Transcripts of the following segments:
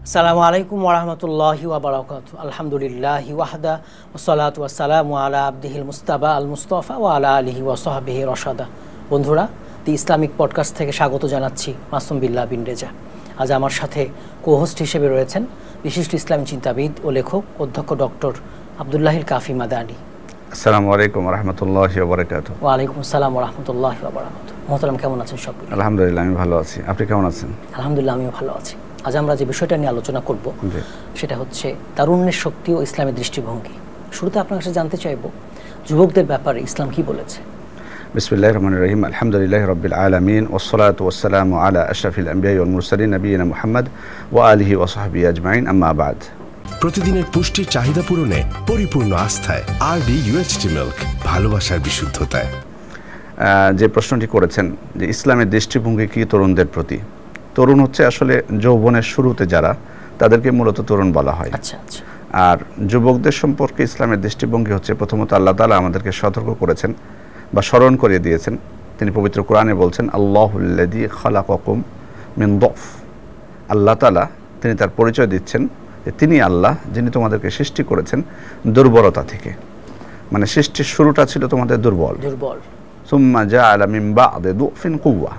আসসালামু আলাইকুম ওয়া রাহমাতুল্লাহি ওয়া বারাকাতুহু। আলহামদুলিল্লাহি ওয়াহদা ওয়াসসালাতু ওয়াসসালামু আলা আবদিহিল মুস্তাবা আল মুস্তাফা ওয়া আলা আলিহি ওয়া সাহবিহি রাশাদা। বন্ধুরা, দি ইসলামিক পডকাস্ট থেকে স্বাগত জানাচ্ছি মাসুম বিল্লাহ বিন রেজা। আজ আমার সাথে কো-হোস্ট হিসেবে রয়েছেন বিশিষ্ট ইসলামী চিন্তাবিদ ও লেখক অধ্যক্ষ ডক্টর আব্দুল্লাহিল কাফি মাদানী। আসসালামু আলাইকুম ওয়া রাহমাতুল্লাহি ওয়া বারাকাতুহু। ওয়া আলাইকুম আসসালাম ওয়া রাহমাতুল্লাহি ওয়া বারাকাতুহু। মোহতারাম, কেমন আছেন সব? আলহামদুলিল্লাহ, আমি ভালো আছি। আপনি কেমন আছেন? আলহামদুলিল্লাহ, আমিও ভালো আছি। আজ আমরা যে বিষয়টা নিয়ে আলোচনা করব সেটা হচ্ছে তারুণ্যের শক্তি ও ইসলামী দৃষ্টিভঙ্গি। শুরুতে আপনার কাছে জানতে চাইব, যুবকদের ব্যাপারে ইসলাম কি বলেছে? বিসমিল্লাহির রহমানির রহিম। আলহামদুলিল্লাহি রাব্বিল আলামিন ওয়াসসালাতু ওয়াসসালামু আলা আশরাফিল আমবিয়া ওয়াল মুরসালিন নবিয়িনা মুহাম্মদ ওয়া আলিহি ওয়া সাহবিহি আজমাইন, আম্মা বাদ। প্রতিদিনের পুষ্টির চাহিদা পূরণে পরিপূর্ণ আস্থায় আরডি ইউএইচটি মিল্ক, ভালোবাসার বিশুদ্ধতায়। যে প্রশ্নটি করেছেন যে ইসলামের দৃষ্টিভঙ্গি কি তরুণদের প্রতি। তরুণ হচ্ছে আসলে যৌবনের শুরুতে যারা, তাদেরকে মূলত তরুণ বলা হয়। আচ্ছা আচ্ছা। আর যুবকদের সম্পর্কে ইসলামের দৃষ্টিভঙ্গি হচ্ছে, প্রথমত আল্লাহ তাআলা আমাদেরকে সতর্ক করেছেন বা স্মরণ করিয়ে দিয়েছেন। তিনি পবিত্র কোরআনে বলছেন, আল্লাহুল্লাযী খালাকাকুম মিন দুফ। আল্লাহ তাআলা তিনি তার পরিচয় দিচ্ছেন যে তিনি আল্লাহ, যিনি তোমাদেরকে সৃষ্টি করেছেন দুর্বলতা থেকে। মানে সৃষ্টির শুরুটা ছিল তোমাদের দুর্বল। সুম্মা জাআলা মিন বা'দি দুফিন কুওয়া।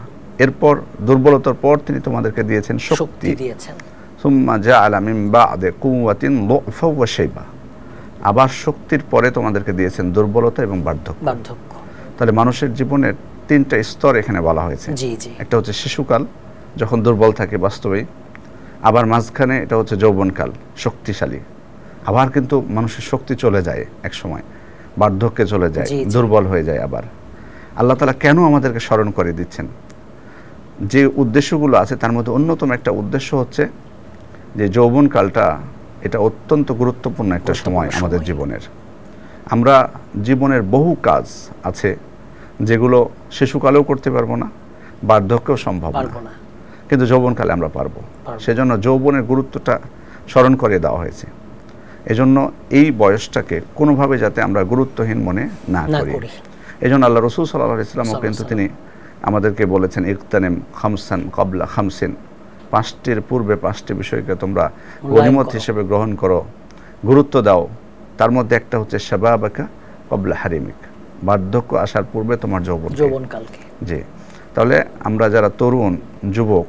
এরপর দুর্বলতার পর তিনি তোমাদেরকে দিয়েছেন শক্তি দিয়েছেন। সুম্মা জাআলা মিন বা'দি কুওয়াতিন দুফা ওয়া শাইবা। আবার শক্তির পরে তোমাদেরকে দিয়েছেন দুর্বলতা এবং বার্ধক্য। তাহলে মানুষের জীবনের তিনটা স্তর এখানে বলা হয়েছে। একটা হচ্ছে শিশুকাল, যখন দুর্বল থাকে বাস্তবেই। আবার মাঝখানে এটা হচ্ছে যৌবনকাল, শক্তিশালী। আবার কিন্তু মানুষের শক্তি চলে যায়, এক সময় বার্ধক্যে চলে যায়, দুর্বল হয়ে যায়। আবার আল্লাহ তাআলা কেন আমাদেরকে স্মরণ করে দিচ্ছেন? যে উদ্দেশ্যগুলো আছে তার মধ্যে অন্যতম একটা উদ্দেশ্য হচ্ছে যে যৌবনকালটা এটা অত্যন্ত গুরুত্বপূর্ণ একটা সময় আমাদের জীবনের। আমরা জীবনের বহু কাজ আছে যেগুলো শিশুকালেও করতে পারবো না, বার্ধক্যেও সম্ভব না, কিন্তু যৌবনকালে আমরা পারবো। সেজন্য যৌবনের গুরুত্বটা স্মরণ করিয়ে দেওয়া হয়েছে। এজন্য এই বয়সটাকে কোনোভাবে যাতে আমরা গুরুত্বহীন মনে না করি। এজন্য আল্লাহ রাসূল সাল্লাল্লাহু আলাইহি ওয়াসাল্লামও কিন্তু তিনি আমাদেরকে বলেছেন, ইগতানিম খামসান ক্বাবলা খামসিন। পাঁচটির পূর্বে পাঁচটি বিষয়কে তোমরা গনিমত হিসেবে গ্রহণ করো, গুরুত্ব দাও। তার মধ্যে একটা হচ্ছে শাবাবাকা ক্বাবলা হারিমিক। বার্ধক্য আসার পূর্বে তোমার যৌবনকালকে। জি। তাহলে আমরা যারা তরুণ যুবক,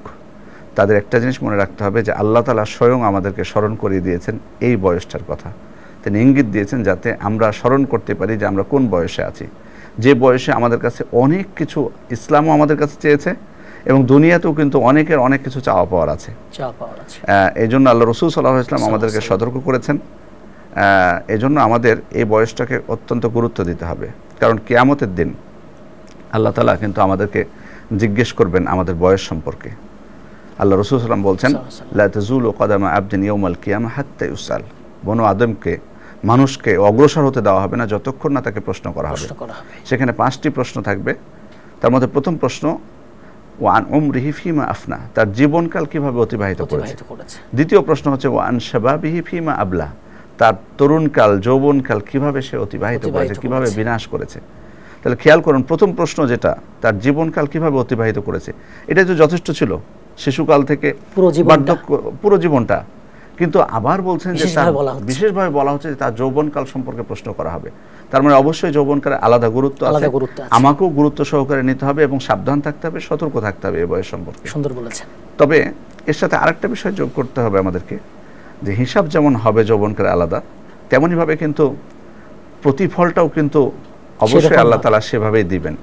তাদের একটা জিনিস মনে রাখতে হবে যে আল্লাহ তাআলা স্বয়ং আমাদেরকে স্মরণ করিয়ে দিয়েছেন এই বয়সটার কথা। তিনি ইঙ্গিত দিয়েছেন যাতে আমরা স্মরণ করতে পারি যে আমরা কোন বয়সে আছি, যে বয়সে আমাদের কাছে অনেক কিছু, ইসলামও আমাদের কাছে চেয়েছে এবং দুনিয়াতেও কিন্তু অনেকের অনেক কিছু চাওয়া পাওয়ার আছে। এই জন্য আল্লাহ রাসূল সাল্লাল্লাহু আলাইহি ওয়াসাল্লাম আমাদেরকে সতর্ক করেছেন। এই জন্য আমাদের এই বয়সটাকে অত্যন্ত গুরুত্ব দিতে হবে, কারণ কিয়ামতের দিন আল্লাহ তাআলা কিন্তু আমাদেরকে জিজ্ঞেস করবেন আমাদের বয়স সম্পর্কে। আল্লাহ রাসূল সাল্লাল্লাহু আলাইহি ওয়াসাল্লাম বলছেন, লা তাজুলু কদামা আবদিন ইয়াউমাল কিয়ামা হাত্তা ইউসাল। বনু আদমকে, মানুষকে অগ্রসর হতে দেওয়া হবে না যতক্ষণ না তাকে প্রশ্ন করা হবে। সেখানে পাঁচটি প্রশ্ন থাকবে। তার মধ্যে প্রথম প্রশ্ন, ওয়ান উমরিহি ফিমা আফনা, তার জীবনকাল কিভাবে অতিবাহিত করেছে। দ্বিতীয় প্রশ্ন হচ্ছে ওয়ান শাবাবিহি ফিমা আবলা, তার তরুণকাল যৌবনকাল কিভাবে সে অতিবাহিত করেছে, কিভাবে বিনাশ করেছে। তাহলে খেয়াল করুন, প্রথম প্রশ্ন যেটা, তার জীবনকাল কিভাবে অতিবাহিত করেছে, এটাই তো যথেষ্ট ছিল, শিশুকাল থেকে বার্ধক্য, পুরো জীবনটা। কিন্তু আবার বলছেন যে তার বিশেষভাবে বলা হচ্ছে যে তার যৌবনকাল সম্পর্কে প্রশ্ন করা হবে। তার মানে অবশ্যই যৌবনকালে আলাদা গুরুত্ব আছে, আমাকেও গুরুত্ব সহকারে নিতে হবে এবং সাবধান থাকতে হবে, সতর্ক থাকতে হবে এই বয়স সম্পর্কে। সুন্দর বলেছেন। তবে এর সাথে আরেকটা বিষয় যোগ করতে হবে আমাদেরকে, যে হিসাব যেমন হবে যৌবনকালে আলাদা, তেমনইভাবে কিন্তু প্রতিফলটাও কিন্তু অবশ্যই আল্লাহ তাআলা সেভাবেই দিবেন।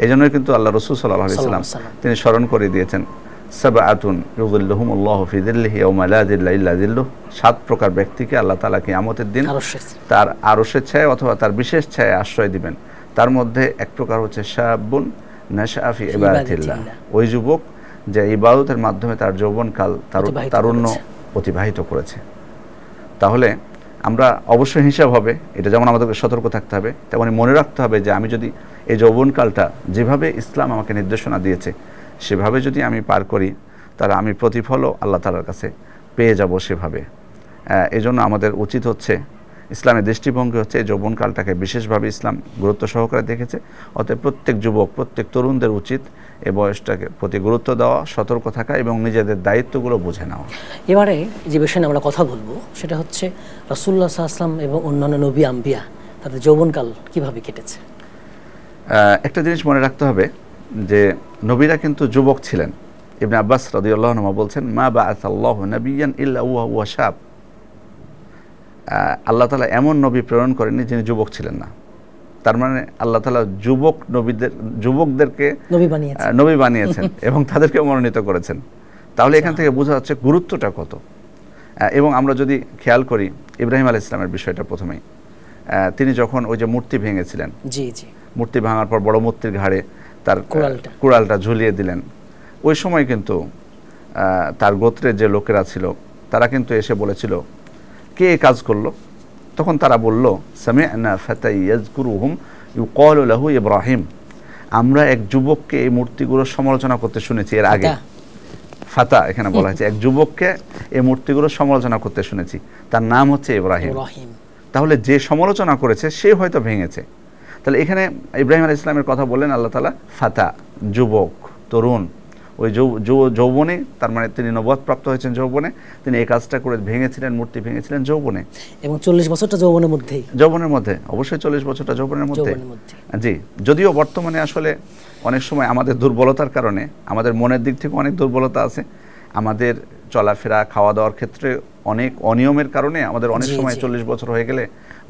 এই জন্যই কিন্তু আল্লাহ রাসূল সাল্লাল্লাহু আলাইহি ওয়াসাল্লাম তিনি স্মরণ করে দিয়েছেন, সাবআতুন ইউযিল্লুহুমুল্লাহু ফি যিল্লিহি ইয়াওমা লা যিল্লা ইল্লা যিল্লুহু। 7 প্রকার ব্যক্তিকে আল্লাহ তাআলা কিয়ামতের দিন তার আরশের ছায়া অথবা তার বিশেষ ছায়ায় আশ্রয় দিবেন। তার মধ্যে এক প্রকার হচ্ছে শাবুন নাশআ ফি ইবাদাতিল্লাহ, ওই যুবক যে ইবাদতের মাধ্যমে তার যৌবনকাল, তারুণ্য অতিবাহিত করেছে। তাহলে আমরা অবশ্যই হিসাব হবে, এটা যেমন আমাদেরকে সতর্ক থাকতে হবে, তেমনি মনে রাখতে হবে যে আমি যদি এই যৌবনকালটা যেভাবে ইসলাম আমাকে নির্দেশনা দিয়েছে সেভাবে যদি আমি পার করি, তাহলে আমি প্রতিফলও আল্লাহ তাআলার কাছে পেয়ে যাব সেভাবে। এই জন্য আমাদের উচিত হচ্ছে ইসলামের দৃষ্টিভঙ্গি হচ্ছে এই যৌবনকালটাকে বিশেষভাবে ইসলাম গুরুত্ব সহকারে দেখেছে। অতএব প্রত্যেক যুবক, প্রত্যেক তরুণদের উচিত এই বয়সটাকে প্রতি গুরুত্ব দেওয়া, সতর্ক থাকা এবং নিজেদের দায়িত্বগুলো বুঝে নেওয়া। এবারে যে বিষয়ে আমরা কথা বলবো সেটা হচ্ছে রাসূলুল্লাহ সাল্লাল্লাহু আলাইহি ওয়াসাল্লাম এবং অন্যান্য নবী আম্বিয়া তাদের যৌবনকাল কিভাবে কেটেছে। একটা জিনিস মনে রাখতে হবে যে নবীরা কিন্তু যুবক ছিলেন। ইবনে আব্বাস রাদিয়াল্লাহু আনহু বলছেন, মা বাআসাল্লাহু নাবিয়্যান ইল্লা ওয়া শাব। আল্লাহ তাআলা এমন নবী প্রেরণ করেননি যিনি যুবক ছিলেন না। তার মানে আল্লাহ তাআলা যুবকদেরকে নবী বানিয়েছেন এবং তাদেরকে মনোনীত করেছেন। তাহলে এখান থেকে বোঝা যাচ্ছে গুরুত্বটা কত। এবং আমরা যদি খেয়াল করি ইব্রাহিম আলাইহিস সালামের বিষয়টা প্রথমেই, তিনি যখন ওই যে মূর্তি ভেঙেছিলেন, মূর্তি ভাঙার পর বড় মূর্তির ঘাড়ে তার কুড়ালটা ঝুলিয়ে দিলেন, ওই সময় কিন্তু তার গোত্রের যে লোকেরা ছিল তারা কিন্তু এসে বলেছিল, কে এই কাজ করলো? তখন তারা বলল, সামি'না ফাতা ইয়াযকুরুহুম ইউকালু লাহু ইব্রাহিম। আমরা এক যুবককে এই মূর্তিগুলোর সমালোচনা করতে শুনেছি এর আগে। ফাতা এখানে বলা হয়েছে, এক যুবককে এই মূর্তিগুলোর সমালোচনা করতে শুনেছি, তার নাম হচ্ছে ইব্রাহিম। তাহলে যে সমালোচনা করেছে সে হয়তো ভেঙেছে। তাহলে এখানে ইব্রাহিম আলাইহিস সালামের কথা বললেন আল্লাহ তাআলা, ফাতা, যুবক, তরুণ, ওই যৌবনে, তার মানে তিনি নবুয়ত প্রাপ্ত হয়েছেন যৌবনে, তিনি এই কাজটা করে ভেঙেছিলেন, মূর্তি ভেঙেছিলেন যৌবনে। এবং 40 বছরটা যৌবনের মধ্যে, অবশ্যই 40 বছরটা যৌবনের মধ্যে। জি, যদিও বর্তমানে আসলে অনেক সময় আমাদের দুর্বলতার কারণে, আমাদের মনের দিক থেকে অনেক দুর্বলতা আছে, আমাদের চলাফেরা, খাওয়া দাওয়ার ক্ষেত্রে অনেক অনিয়মের কারণে আমাদের অনেক সময় 40 বছর হয়ে গেলে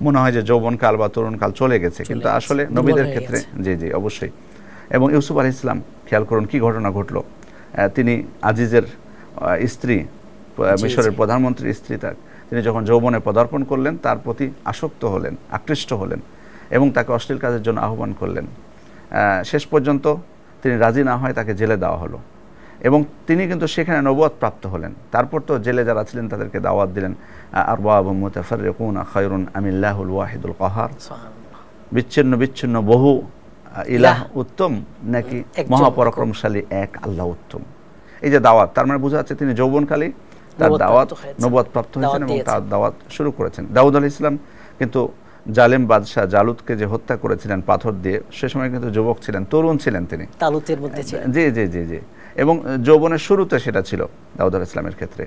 মনে হয় যে যৌবনকাল বা তরুণকাল চলে গেছে, কিন্তু আসলে নবীদের ক্ষেত্রে জি অবশ্যই। এবং ইউসুফ আলাইহিস সালাম খেয়াল করুন কি ঘটনা ঘটলো। তিনি আজিজের স্ত্রী, মিশরের প্রধানমন্ত্রীর স্ত্রী, তিনি যখন যৌবনে পদার্পণ করলেন তার প্রতি আসক্ত হলেন, আকৃষ্ট হলেন এবং তাকে অশ্লীল কাজের জন্য আহ্বান করলেন। শেষ পর্যন্ত তিনি রাজি না হয় তাকে জেলে দেওয়া হলো এবং তিনি কিন্তু সেখানে নবুয়ত প্রাপ্ত হলেন। তারপর তো জেলে যারা ছিলেন তাদেরকে দাওয়াত দিলেন, আরবাবুম মুতাফাররিকুনা খায়রুন আমিল্লাহুল ওয়াহিদুল কাহার। বিচ্ছিন্ন বহু ইলাহ উত্তম নাকি মহাপরাক্রমশালী এক আল্লাহ উত্তম। এই যে দাওয়াত, তার মানে বোঝা যাচ্ছে তিনি যৌবনকালে তার দাওয়াত নবুয়ত প্রাপ্ত হয়েছেন এবং তার দাওয়াত শুরু করেছেন। দাউদ আলাইহিস সালাম কিন্তু জালেম বাদশাহ জালুতকে যে হত্যা করেছিলেন পাথর দিয়ে, সে সময় কিন্তু যুবক ছিলেন, তরুণ ছিলেন তিনি, তালুতের মধ্যে ছিলেন। জি এবং যৌবনের শুরুতে সেটা ছিল দাউদ আলাইহিস সালামের ক্ষেত্রে।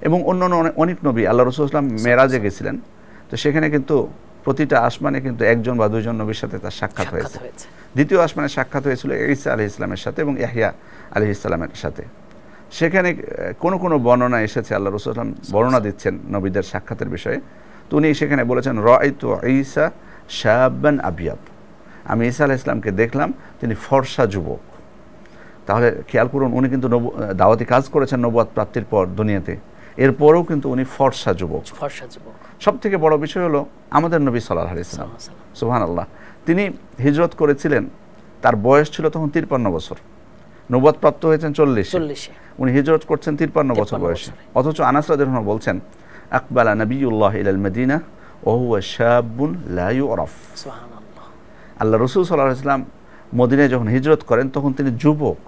এবং অন্যান্য অনেক নবী, আল্লাহ রাসূল সাল্লাল্লাহু আলাইহি ওয়াসাল্লাম মেরাজে গেছিলেন, তো সেখানে কিন্তু প্রতিটা আসমানে কিন্তু একজন বা দুইজন নবীর সাথে তার সাক্ষাৎ হয়েছে। দ্বিতীয় আসমানে সাক্ষাৎ হয়েছিল ঈসা আলাইহিস সালামের সাথে এবং ইয়াহইয়া আলাইহিস সালামের সাথে। সেখানে কোনো বর্ণনা এসেছে, আল্লাহ রাসূল সাল্লাল্লাহু আলাইহি ওয়াসাল্লাম বর্ণনা দিচ্ছেন নবীদের সাক্ষাতের বিষয়ে। তো উনি সেখানে বলেছেন, রাআইতু ঈসা শাবান আবিয়াদ, আমি ঈসা আলাইহিস সালামকে দেখলাম তিনি ফর্সা যুবক। তাহলে খেয়াল করুন, উনি কিন্তু দাওয়াতি কাজ করেছেন নবুয়ত প্রাপ্তির পর দুনিয়াতে, এরপরেও কিন্তু উনি ফর্সা যুবক। সব থেকে বড় বিষয় হলো আমাদের নবী সাল্লাল্লাহু আলাইহি ওয়াসাল্লাম, সুবহানাল্লাহ, তিনি হিজরত করেছিলেন, তার বয়স ছিল তখন 53 বছর, নবুয়ত প্রাপ্ত হয়েছেন 40-এ, উনি হিজরত করছেন 53 বছর বয়সে। অথচ আনাস রাদিয়াল্লাহু আনহু বলছেন, আকবালা নবিয়ুল্লাহ ইলাল মদিনা ওয়া হুয়া শাবুন লা ইউরাফ। সুবহানাল্লাহ, আল্লাহ রাসূল সাল্লাল্লাহু আলাইহি ওয়াসাল্লাম মদিনায় যখন হিজরত করেন তখন তিনি যুবক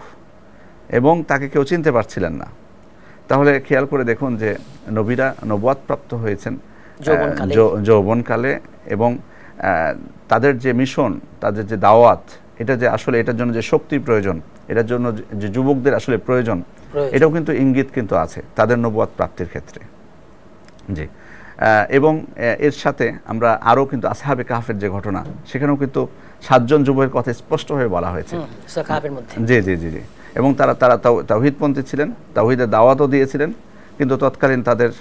এবং তাকে কেউ চিনতে পারছিলেন না। তাহলে খেয়াল করে দেখুন যে নবীরা নবুয়ত প্রাপ্ত হয়েছেন যৌবনকালে এবং তাদের যে মিশন, তাদের যে দাওয়াত, এটা যে আসলে এটার জন্য যে শক্তি প্রয়োজন, এটার জন্য যে যুবকদের আসলে প্রয়োজন, এটাও কিন্তু ইঙ্গিত কিন্তু আছে তাদের নবুয়ত প্রাপ্তির ক্ষেত্রে। জি, এবং এর সাথে আমরা আরও কিন্তু আসহাবে কাহফের যে ঘটনা, সেখানেও কিন্তু 7 জন যুবকের কথা স্পষ্টভাবে বলা হয়েছে। জি এবং তারা তাওহীদপন্থী ছিলেন, তাওহীদের দাওয়াতও দিয়েছিলেন, কিন্তু তৎকালীন তাদের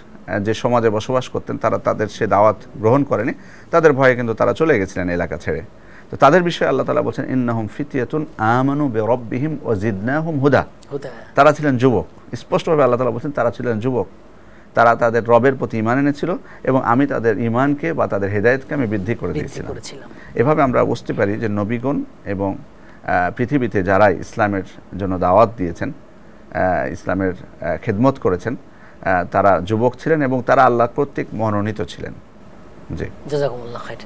যে সমাজে বসবাস করতেন তারা তাদের সে দাওয়াত গ্রহণ করেনি, তাদের ভয়ে কিন্তু তারা চলে গেছিলেন এলাকা ছেড়ে। তো তাদের বিষয়ে আল্লাহ তাআলা বলছেন, ইন্নাহুম ফিতয়াতুন আমানু বিরাব্বিহিম ওয়া জিদনাহুম হুদা। তারা ছিলেন যুবক, স্পষ্টভাবে আল্লাহ তাআলা বলছেন তারা ছিলেন যুবক, তারা তাদের রবের প্রতি ঈমান এনেছিল এবং আমি তাদের ঈমানকে বা তাদের হেদায়েতকে আমি বৃদ্ধি করে দিয়েছিলাম। এভাবে আমরা বুঝতে পারি যে নবীগণ এবং পৃথিবীতে যারা ইসলামের জন্য দাওয়াত দিয়েছেন, ইসলামের খেদমত করেছেন, তারা যুবক ছিলেন এবং তারা আল্লাহ কর্তৃক মনোনীত ছিলেন। জি, জাযাকুমুল্লাহ খাইর।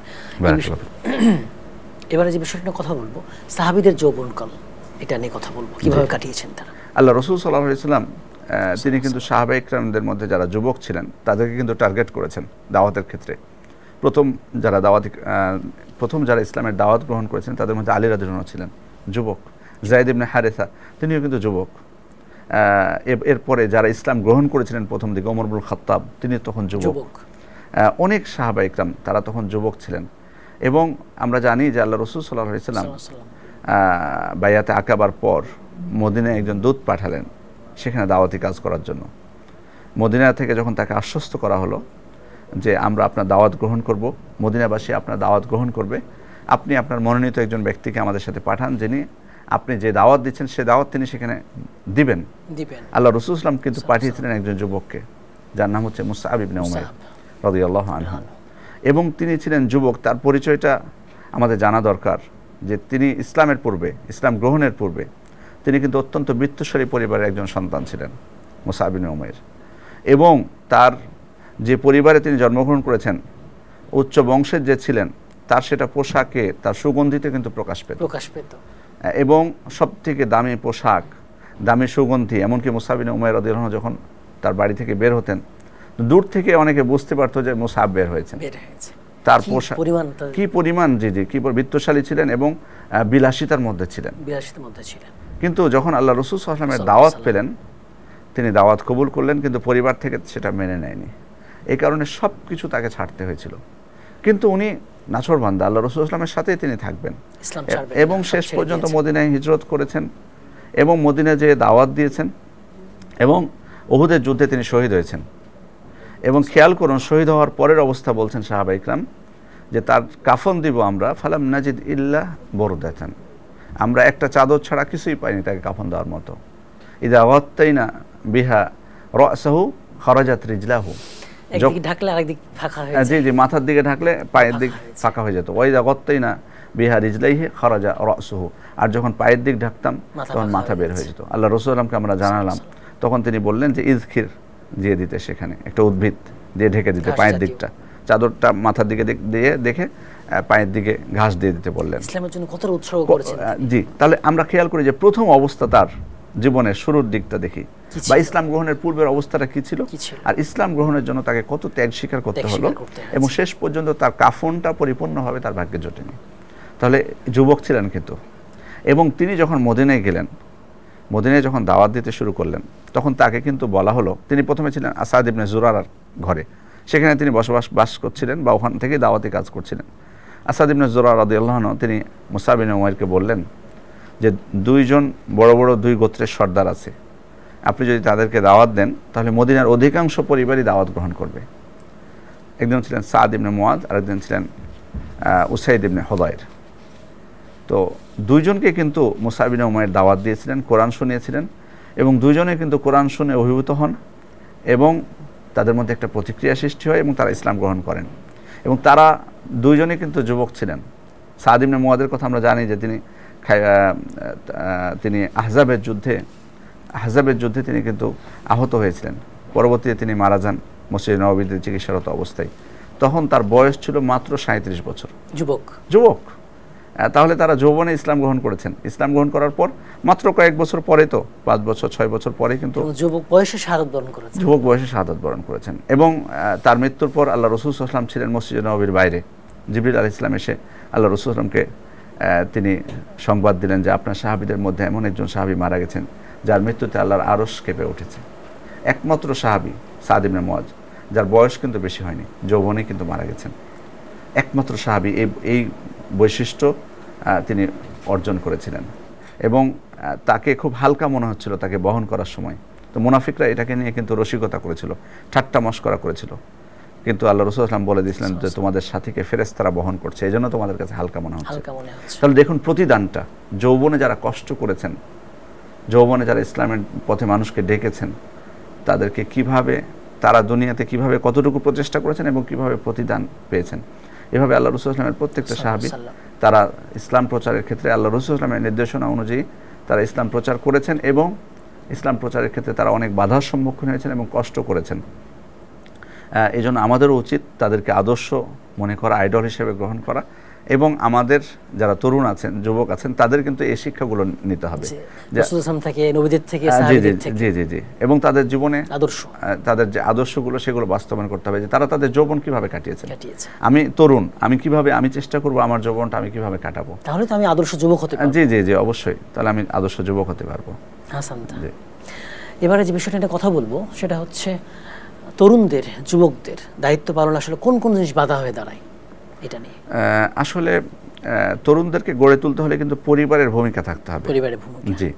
এবারে যে বিষয়টা কথা বলবো, সাহাবীদের যৌবনকাল, এটা নিয়ে কথা বলবো, কিভাবে কাটিয়েছেন তারা। আল্লাহ রাসূল সাল্লাল্লাহু আলাইহি ওয়াসাল্লাম তিনি কিন্তু সাহাবায়ে ইকরামদের মধ্যে যারা যুবক ছিলেন তাদেরকে কিন্তু টার্গেট করেছেন দাওয়াতের ক্ষেত্রে। প্রথম যারা ইসলামের দাওয়াত গ্রহণ করেছেন তাদের মধ্যে আলী রাদিয়াল্লাহু আনহু ছিলেন যুবক, যায়েদ ইবনে হারেসা তিনিও কিন্তু যুবক। এরপরে যারা ইসলাম গ্রহণ করেছিলেন প্রথম দিকে ওমর ইবনুল খাত্তাব তিনি তখন যুবক। অনেক সাহাবা ইকরাম তারা তখন যুবক ছিলেন। এবং আমরা জানি যে আল্লাহ রাসূল সাল্লাল্লাহু আলাইহি ওয়াসাল্লাম বাইয়াতে আকাবার পর মদিনায় একজন দূত পাঠালেন সেখানে দাওয়াতি কাজ করার জন্য। মদিনা থেকে যখন তাকে আশ্বস্ত করা হলো যে আমরা আপনার দাওয়াত গ্রহণ করব, মদিনাবাসী আপনার দাওয়াত গ্রহণ করবে, আপনি আপনার মনোনীত একজন ব্যক্তিকে আমাদের সাথে পাঠান যিনি আপনি যে দাওয়াত দিচ্ছেন সে দাওয়াত তিনি সেখানে দিবেন। আল্লাহ রাসূল সাল্লাল্লাহু আলাইহি ওয়াসাল্লাম কিন্তু পাঠিয়েছিলেন একজন যুবককে যার নাম হচ্ছে মুসআব ইবনে উমাইর রাদিয়াল্লাহু আনহু। এবং তিনি ছিলেন যুবক, তার পরিচয়টা আমাদের জানা দরকার যে তিনি ইসলামের পূর্বে, ইসলাম গ্রহণের পূর্বে তিনি কিন্তু অত্যন্ত বৃত্তশালী পরিবারের একজন সন্তান ছিলেন মুসআব ইবনে উমাইর। এবং তার যে পরিবারে তিনি জন্মগ্রহণ করেছেন উচ্চ বংশের যে ছিলেন তার সেটা পোশাকে তার সুগন্ধিতে কিন্তু প্রকাশ পেত। এবং সব থেকে দামি পোশাক, দামি সুগন্ধি, এমনকি মুসআব ইবনে উমাইর রাদিয়াল্লাহু আনহু যখন তার বাড়ি থেকে বের হতেন দূর থেকে অনেকে বুঝতে পারতো যে মুসআব বের হয়েছে। তার পোশাক কি পরিমাণ কি বৃত্তশালী ছিলেন এবং বিলাসিতার মধ্যে ছিলেন। কিন্তু যখন আল্লাহ রাসূল সাল্লাল্লাহু আলাইহি ওয়াসাল্লামের দাওয়াত পেলেন তিনি দাওয়াত কবুল করলেন, কিন্তু পরিবার থেকে সেটা মেনে নেয়নি। এই কারণে সব কিছু তাকে ছাড়তে হয়েছিল। কিন্তু উনি নাছোড়বান্দা, আল্লাহ রাসূল সাল্লাল্লাহু আলাইহি ওয়াসাল্লামের সাথেই তিনি থাকবেন এবং শেষ পর্যন্ত মদিনায় হিজরত করেছেন এবং মদিনায় যেয়ে দাওয়াত দিয়েছেন এবং উহুদের যুদ্ধে তিনি শহীদ হয়েছেন। এবং খেয়াল করুন শহীদ হওয়ার পরের অবস্থা বলছেন সাহাবা ইকরাম যে তার কাফন দিব আমরা ফালাম নাজিদ ইল্লা বরদাতান, আমরা একটা চাদর ছাড়া কিছুই পাইনি তাকে কাফন দেওয়ার মতো। ইদা গাত্তাইনা বিহা রাসাহু খারাজাত রিজলাহু, একদিকে ঢাকলে আরেকদিক ফাঁকা হয়ে যায়। জি মাথার দিকে ঢাকলে পায়ের দিক ফাঁকা হয়ে যেত। ওয়াইদা গাত্তাইনা বিহা রিজলাইহি খারাজা রাসুহু, আর যখন পায়ের দিক ঢাকতাম তখন মাথা বের হয়ে যেত। আল্লাহ রাসূল সাল্লাল্লাহু আলাইহি ওয়াসাল্লামকে আমরা জানালাম, তখন তিনি বললেন যে ইজখির দিয়ে দিতে, সেখানে একটা উদ্ভিদ দিয়ে ঢেকে দিতে পায়ের দিকটা, চাদরটা মাথার দিকে দিয়ে দেখে পায়ের দিকে ঘাস দিয়ে দিতে বললেন। ইসলামের জন্য কত উৎসর্গ করেছেন। জি, তাহলে আমরা খেয়াল করি যে প্রথম অবস্থা তার জীবনের শুরুর দিকটা দেখি বা ইসলাম গ্রহণের পূর্বের অবস্থাটা কি ছিল আর ইসলাম গ্রহণের জন্য তাকে কত ত্যাগ স্বীকার করতে হলো এবং শেষ পর্যন্ত তার কাফনটা পরিপূর্ণভাবে তার ভাগ্যে জোটেনি। তাহলে যুবক ছিলেন কিন্তু। এবং তিনি যখন মদিনায় গেলেন, মদিনায় যখন দাওয়াত দিতে শুরু করলেন তখন তাকে কিন্তু বলা হলো, তিনি প্রথমে ছিলেন আসাদ ইবনে জুরারার ঘরে, সেখানে তিনি বাস করছিলেন বা ওখান থেকে দাওয়াতি কাজ করছিলেন। আসাদ ইবনে জুরারা রাদিয়াল্লাহু আনহু তিনি মুসআব ইবনে উমাইরকে বললেন যে দুইজন বড় বড় দুই গোত্রের সর্দার আছে, আপনি যদি তাদেরকে দাওয়াত দেন তাহলে মদিনার অধিকাংশ পরিবারই দাওয়াত গ্রহণ করবে। একজন ছিলেন সাদ ইবনে মুআদ আর একজন ছিলেন উসাইদ ইবনে হুদায়র। তো দুইজনকে কিন্তু মুসআব ইবনে উমাইর দাওয়াত দিয়েছিলেন, কোরআন শুনিয়েছিলেন এবং দুইজনে কিন্তু কোরআন শুনে অভিভূত হন এবং তাদের মধ্যে একটা প্রতিক্রিয়া সৃষ্টি হয় এবং তারা ইসলাম গ্রহণ করেন। এবং তারা দুইজনে কিন্তু যুবক ছিলেন। সাদ ইবনে মুআদের কথা আমরা জানি যে তিনি আহজাবের যুদ্ধে তিনি কিন্তু আহত হয়েছিলেন, পরবর্তীতে তিনি মারা যান মসজিদ নববীতে চিকিৎসারত অবস্থায়। তখন তার বয়স ছিল মাত্র 37 বছর। যুবক তাহলে তারা যৌবনে ইসলাম গ্রহণ করেছেন। ইসলাম গ্রহণ করার পর মাত্র কয়েক বছর পরে, তো 5 বছর 6 বছর পরে কিন্তু যুবক বয়সে শাহাদাত বরণ করেছেন। এবং তার মৃত্যুর পর আল্লাহ রাসূল সাল্লাল্লাহু আলাইহি ওয়াসাল্লাম ছিলেন মসজিদ নববীর বাইরে। জিবরিল আলাইহিস সালাম এসে আল্লাহ রাসূল সাল্লাল্লাহু আলাইহি ওয়াসাল্লামকে তিনি সংবাদ দিলেন যে আপনার সাহাবীদের মধ্যে এমন একজন সাহাবী মারা গেছেন যার মৃত্যুতে আল্লাহর আরশ কেঁপে উঠেছে। একমাত্র সাহাবী সাদ ইবনে মুআজ, যার বয়স কিন্তু বেশি হয়নি, যৌবনে কিন্তু মারা গেছেন। একমাত্র সাহাবী এই বৈশিষ্ট্য তিনি অর্জন করেছিলেন এবং তাকে খুব হালকা মনে হচ্ছিল তাকে বহন করার সময়। তো মুনাফিকরা এটাকে নিয়ে কিন্তু রসিকতা করেছিল, ঠাট্টা মশকরা করেছিল, কিন্তু আল্লাহ রাসূল সাল্লাল্লাহু আলাইহি ওয়াসাল্লাম বলে দিয়েছিলেন যে তোমাদের সাথীকে ফেরেশতারা বহন করছে, এই জন্য তোমাদের কাছে হালকা মনে হচ্ছে। তাহলে দেখুন প্রতিদানটা, যৌবনে যারা কষ্ট করেছেন, যৌবনে যারা ইসলামের পথে মানুষকে ডেকেছেন, তাদেরকে কিভাবে তারা দুনিয়াতে কিভাবে কতটুকু প্রচেষ্টা করেছেন এবং কিভাবে প্রতিদান পেয়েছেন। এভাবে আল্লাহ রাসূল সাল্লাল্লাহু আলাইহি ওয়াসাল্লামের প্রত্যেকটা সাহাবী তারা ইসলাম প্রচারের ক্ষেত্রে আল্লাহ রাসূল সাল্লাল্লাহু আলাইহি ওয়াসাল্লামের নির্দেশনা অনুযায়ী তারা ইসলাম প্রচার করেছেন এবং ইসলাম প্রচারের ক্ষেত্রে তারা অনেক বাধার সম্মুখীন হয়েছেন এবং কষ্ট করেছেন। এই জন্য আমাদেরও উচিত তাদেরকে আদর্শ মনে করা, আইডল হিসেবে গ্রহণ করা এবং আমাদের যারা তরুণ আছেন, যুবক আছেন, তাদের কিন্তু এই শিক্ষাগুলো নিতে হবে। থেকে, নবীদের থেকে, জি জি জি, এবং তাদের জীবনে আদর্শ, তাদের যে আদর্শগুলো সেগুলো বাস্তবায়ন করতে হবে, যে তারা তাদের যৌবন কিভাবে কাটিয়েছেন। আমি তরুণ, আমি চেষ্টা করব আমার যৌবনটা আমি কিভাবে কাটাবো, তাহলে তো আমি আদর্শ যুবক হতে পারবো। জি জি জি, অবশ্যই, তাহলে আমি আদর্শ যুবক হতে পারবো। হাসান, এবারে যে বিষয়টা নিয়ে কথা বলবো সেটা হচ্ছে তরুণদের, যুবকদের দায়িত্ব পালন আসলে কোন কোন জিনিস বাধা হয়ে দাঁড়ায় এটা নিয়ে। আসলে তরুণদেরকে গড়ে তুলতে হলে কিন্তু পরিবারের ভূমিকা থাকতে হবে। পরিবারের ভূমিকা, জি,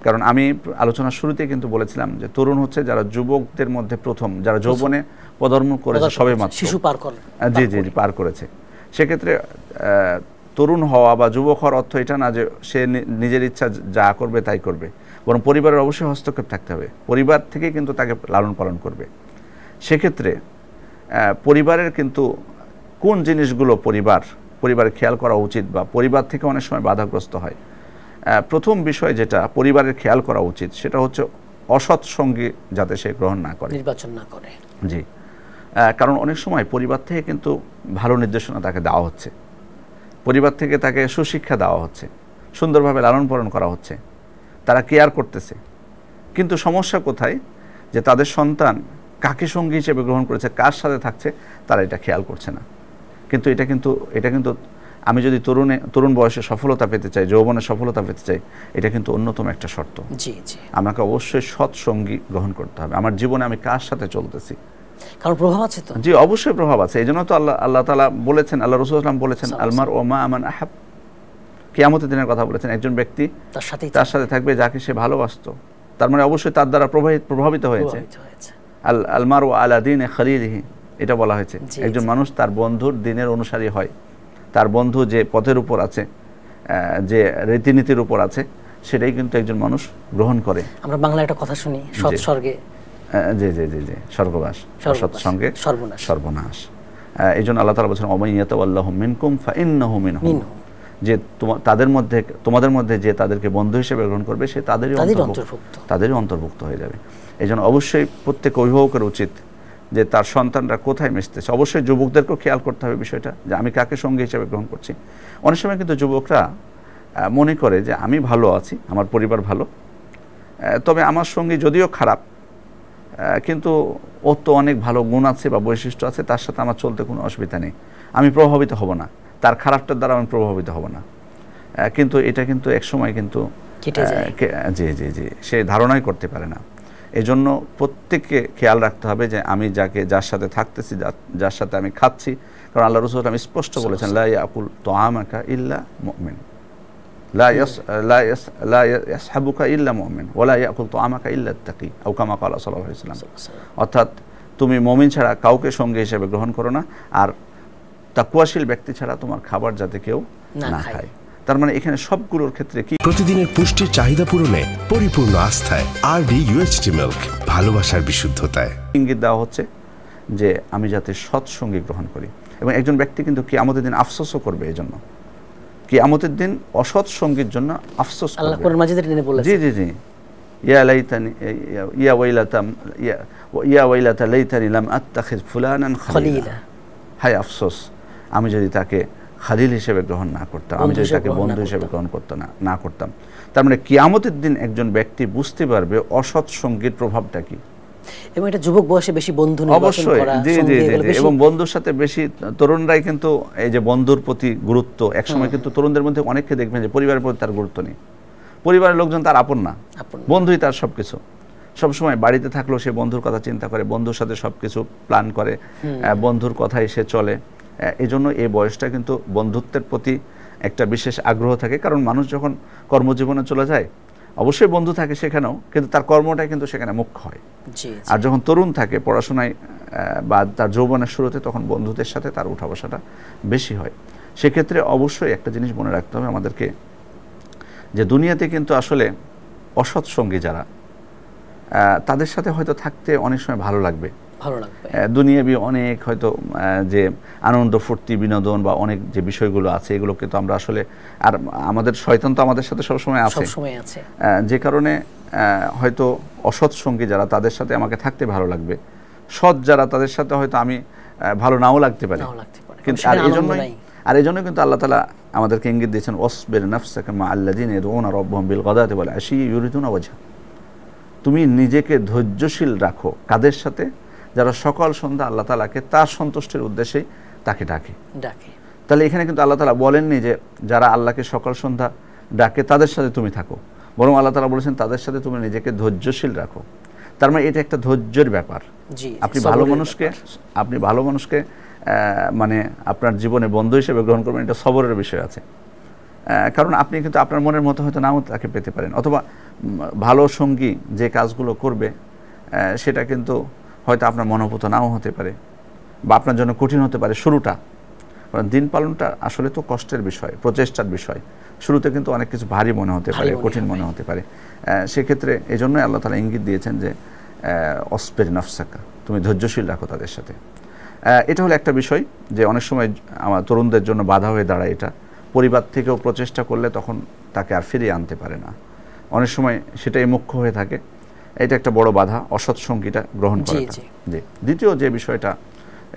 কারণ আমি আলোচনার শুরুতেই কিন্তু বলেছিলাম যে তরুণ হচ্ছে যারা যুবকদের মধ্যে প্রথম, যারা যৌবনে পদার্পণ করেছে সবে মাত্র, শিশু পার করে, জি জি জি, পার করেছে। সেক্ষেত্রে তরুণ হওয়া বা যুবক হওয়ার অর্থ এটা না যে সে নিজের ইচ্ছা যা করবে তাই করবে, বরং পরিবারের অবশ্যই হস্তক্ষেপ থাকতে হবে। পরিবার থেকে কিন্তু তাকে লালন পালন করবে। সেক্ষেত্রে পরিবারের কিন্তু কোন জিনিসগুলো পরিবারের খেয়াল করা উচিত, বা পরিবার থেকে অনেক সময় বাধাগ্রস্ত হয়। প্রথম বিষয় যেটা পরিবারের খেয়াল করা উচিত সেটা হচ্ছে অসৎ সঙ্গী যাতে সে গ্রহণ না করে, নির্বাচন না করে। জি, কারণ অনেক সময় পরিবার থেকে কিন্তু ভালো নির্দেশনা তাকে দেওয়া হচ্ছে, পরিবার থেকে তাকে সুশিক্ষা দেওয়া হচ্ছে, সুন্দরভাবে লালন পালন করা হচ্ছে, তারা কেয়ার করতেছে। কিন্তু সমস্যা কোথায়, যে তাদের সন্তান কাকে সঙ্গী হিসেবে গ্রহণ করেছে, কার সাথে থাকছে, তারা এটা খেয়াল করছে না। কিন্তু এটা কিন্তু আমি যদি তরুণ বয়সে সফলতা পেতে চাই, যৌবনে সফলতা পেতে চাই, এটা কিন্তু অন্যতম একটা শর্ত। জি জি, আমাকে অবশ্যই সৎ সঙ্গী গ্রহণ করতে হবে। আমার জীবনে আমি কার সাথে চলতেছি, কারণ প্রভাব আছে তো। জি, অবশ্যই প্রভাব আছে। এই জন্য তো আল্লাহ তাআলা বলেছেন, আল্লাহ রাসূল সাল্লাল্লাহু আলাইহি ওয়াসাল্লাম বলেছেন, আলমার ও মা আমান আহাব, কিয়ামতের দিনের কথা বলেছেন। একজন ব্যক্তি তার সাথে থাকবে যাকে সে ভালোবাসতো। তার মানে অবশ্যই তার দ্বারা প্রভাবিত হয়েছে। আলমার ও আলা দীনে খলিলিহি, এটা বলা হয়েছে। একজন মানুষ তার বন্ধুর দিনের অনুসারী হয়, তার বন্ধু যে পথের উপর আছে, যে রীতিনীতির উপর আছে, সেটাই কিন্তু একজন মানুষ গ্রহণ করে। আমরা বাংলায় একটা কথা শুনি, সৎ স্বর্গে, জি জি জি জি, স্বর্গবাস, অসৎ সঙ্গে সর্বনাশ। এই জন্য আল্লাহ তাআলা বলেছেন, ওমান ইয়াতাওয়াল্লাহু মিনকুম ফাইন্নাহু মিনহুম, যে তোমাদের মধ্যে যে তাদেরকে বন্ধু হিসেবে গ্রহণ করবে সে তাদেরই অন্তর্ভুক্ত হয়ে যাবে। এই জন্য অবশ্যই প্রত্যেক অভিভাবকের উচিত যে তার সন্তানরা কোথায় মিশতেছে। অবশ্যই যুবকদেরকেও খেয়াল করতে হবে বিষয়টা, যে আমি কাকে সঙ্গী হিসেবে গ্রহণ করছি। অনেক সময় কিন্তু যুবকরা মনে করে যে আমি ভালো আছি, আমার পরিবার ভালো, তবে আমার সঙ্গী যদিও খারাপ, কিন্তু ওর তো অনেক ভালো গুণ আছে বা বৈশিষ্ট্য আছে, তার সাথে আমার চলতে কোনো অসুবিধা নেই, আমি প্রভাবিত হব না, তার খারাপটার দ্বারা আমি প্রভাবিত হব না। কিন্তু এটা কিন্তু একসময় কিন্তু জি জি জি, সে ধারণাই করতে পারে না। এই জন্য প্রত্যেককে খেয়াল রাখতে হবে যে আমি যার সাথে থাকতেছি, যার সাথে আমি খাচ্ছি, কারণ আল্লাহ রাসূল আমি স্পষ্ট বলেছেন, লা ইয়াকুল তুআমাকা ইল্লা মুমিন, লা ইয়াসহাবুকা ইল্লা মুমিন, ওয়ালা ইয়াকুল তুআমাকা ইল্লা তাকি, আও কামা ক্বালা সাল্লাল্লাহু আলাইহি ওয়াসাল্লাম। অর্থাৎ তুমি মুমিন ছাড়া কাউকে সঙ্গী হিসেবে গ্রহণ করো না, আর তাকওয়াশীল ব্যক্তি ছাড়া তোমার খাবার যাতে কেউ না খায়। তার মানে এখানে সবগুলোর ক্ষেত্রে কি প্রতিদিনের পুষ্টির চাহিদা পূরণে পরিপূর্ণ আস্থায় আরডি ইউএইচটি মিল্ক, ভালোবাসার বিশুদ্ধতায়। ইঙ্গিত দেওয়া হচ্ছে যে আমি যাতে সৎ সঙ্গী গ্রহণ করি। এবং একজন ব্যক্তি কিন্তু কিয়ামতের দিন আফসোসও করবে। এই জন্য কিয়ামতের দিন অসৎ সঙ্গীর জন্য আফসোস করবে। আল্লাহ কোরআন মাজিদে তিনি বলেছেন, জি জি জি, ইয়া লাইতানি ইয়া ওয়াইলাতা লাইতানি লাম আত্তাখিজ ফুলানান খলিলা, হায় আফসোস আমি যদি তাকে খালিল হিসেবে গ্রহণ না করতাম, আমি যদি তাকে বন্ধু হিসেবে গ্রহণ না করতাম। তার মানে কিয়ামতের দিন একজন ব্যক্তি বুঝতে পারবে অসৎ সঙ্গীর প্রভাবটা কি। এবং এটা যুবক বয়সে বেশি বন্ধু নির্বাচন করা, জি জি জি, এবং বন্ধুর সাথে বেশি তরুণরাই কিন্তু এই যে বন্ধুর প্রতি গুরুত্ব, একসময় কিন্তু তরুণদের মধ্যে অনেককে দেখবেন যে পরিবারের প্রতি তার গুরুত্ব নেই, পরিবারের লোকজন তার আপন না, বন্ধুই তার সবকিছু। সবসময় বাড়িতে থাকলেও সে বন্ধুর কথা চিন্তা করে, বন্ধুর সাথে সবকিছু প্ল্যান করে, বন্ধুর কথাই সে চলে। এই জন্য এই বয়সটা কিন্তু বন্ধুত্বের প্রতি একটা বিশেষ আগ্রহ থাকে, কারণ মানুষ যখন কর্মজীবনে চলে যায় অবশ্যই বন্ধু থাকে সেখানেও, কিন্তু তার কর্মটাই কিন্তু সেখানে মুখ্য হয়। আর যখন তরুণ থাকে পড়াশোনায় বা তার যৌবনের শুরুতে, তখন বন্ধুদের সাথে তার উঠা বসাটা বেশি হয়। সেক্ষেত্রে অবশ্যই একটা জিনিস মনে রাখতে হবে আমাদেরকে, যে দুনিয়াতে কিন্তু আসলে অসৎ সঙ্গী যারা, তাদের সাথে হয়তো থাকতে অনেক সময় ভালো লাগবে, দুনিয়াবি অনেক হয়তো যে আনন্দ ফুর্তি বিনোদন বা অনেক যে বিষয়গুলো আছে, এগুলো কিন্তু আমরা আসলে, আর আমাদের শয়তান তো আমাদের সাথে সবসময় আছে, যে কারণে হয়তো অসৎ সঙ্গী যারা, তাদের সাথে আমাকে থাকতে ভালো লাগবে, সৎ যারা, তাদের সাথে হয়তো আমি ভালো নাও লাগতে পারে। কিন্তু আর আর এই জন্য কিন্তু আল্লাহ তাআলা আমাদেরকে ইঙ্গিত দিয়েছেন ওয়াসবির নাফসাকা মা আল্লাযিনা ইয়াদউনা রাব্বাহুম বিল গাদাতি ওয়াল আশি ইউরিদুনা ওয়াজহা। তুমি নিজেকে ধৈর্যশীল রাখো কাদের সাথে? যারা সকাল সন্ধ্যা আল্লাহ তাআলাকে তার সন্তুষ্টির উদ্দেশ্যেই তাকে ডাকে। তাহলে এখানে কিন্তু আল্লাহ তাআলা বলেননি যে যারা আল্লাহকে সকাল সন্ধ্যা ডাকে তাদের সাথে তুমি থাকো, বরং আল্লাহ তাআলা বলেছেন তাদের সাথে তুমি নিজেকে ধৈর্যশীল রাখো। তার মানে এটা একটা ধৈর্যের ব্যাপার। আপনি ভালো মানুষকে মানে আপনার জীবনে বন্ধু হিসেবে গ্রহণ করবেন, এটা সবরের বিষয় আছে। কারণ আপনি কিন্তু আপনার মনের মতো হয়তো নাও তাকে পেতে পারেন, অথবা ভালো সঙ্গী যে কাজগুলো করবে সেটা কিন্তু হয়তো আপনার মনোভূত নাও হতে পারে বা আপনার জন্য কঠিন হতে পারে শুরুটা। কারণ দিন পালনটা আসলে তো কষ্টের বিষয়, প্রচেষ্টার বিষয়। শুরুতে কিন্তু অনেক কিছু ভারী মনে হতে পারে, কঠিন মনে হতে পারে। সেক্ষেত্রে এই জন্যই আল্লাহ তাআলা ইঙ্গিত দিয়েছেন যে অসবির নাফসাকা, তুমি ধৈর্যশীল রাখো তাদের সাথে। এটা হলো একটা বিষয় যে অনেক সময় আমার তরুণদের জন্য বাধা হয়ে দাঁড়ায়। এটা পরিবার থেকেও প্রচেষ্টা করলে তখন তাকে আর ফিরিয়ে আনতে পারে না, অনেক সময় সেটাই মুখ্য হয়ে থাকে। এটা একটা বড় বাধা, অসৎ সঙ্গীটা গ্রহণ করা। জি। দ্বিতীয় যে বিষয়টা,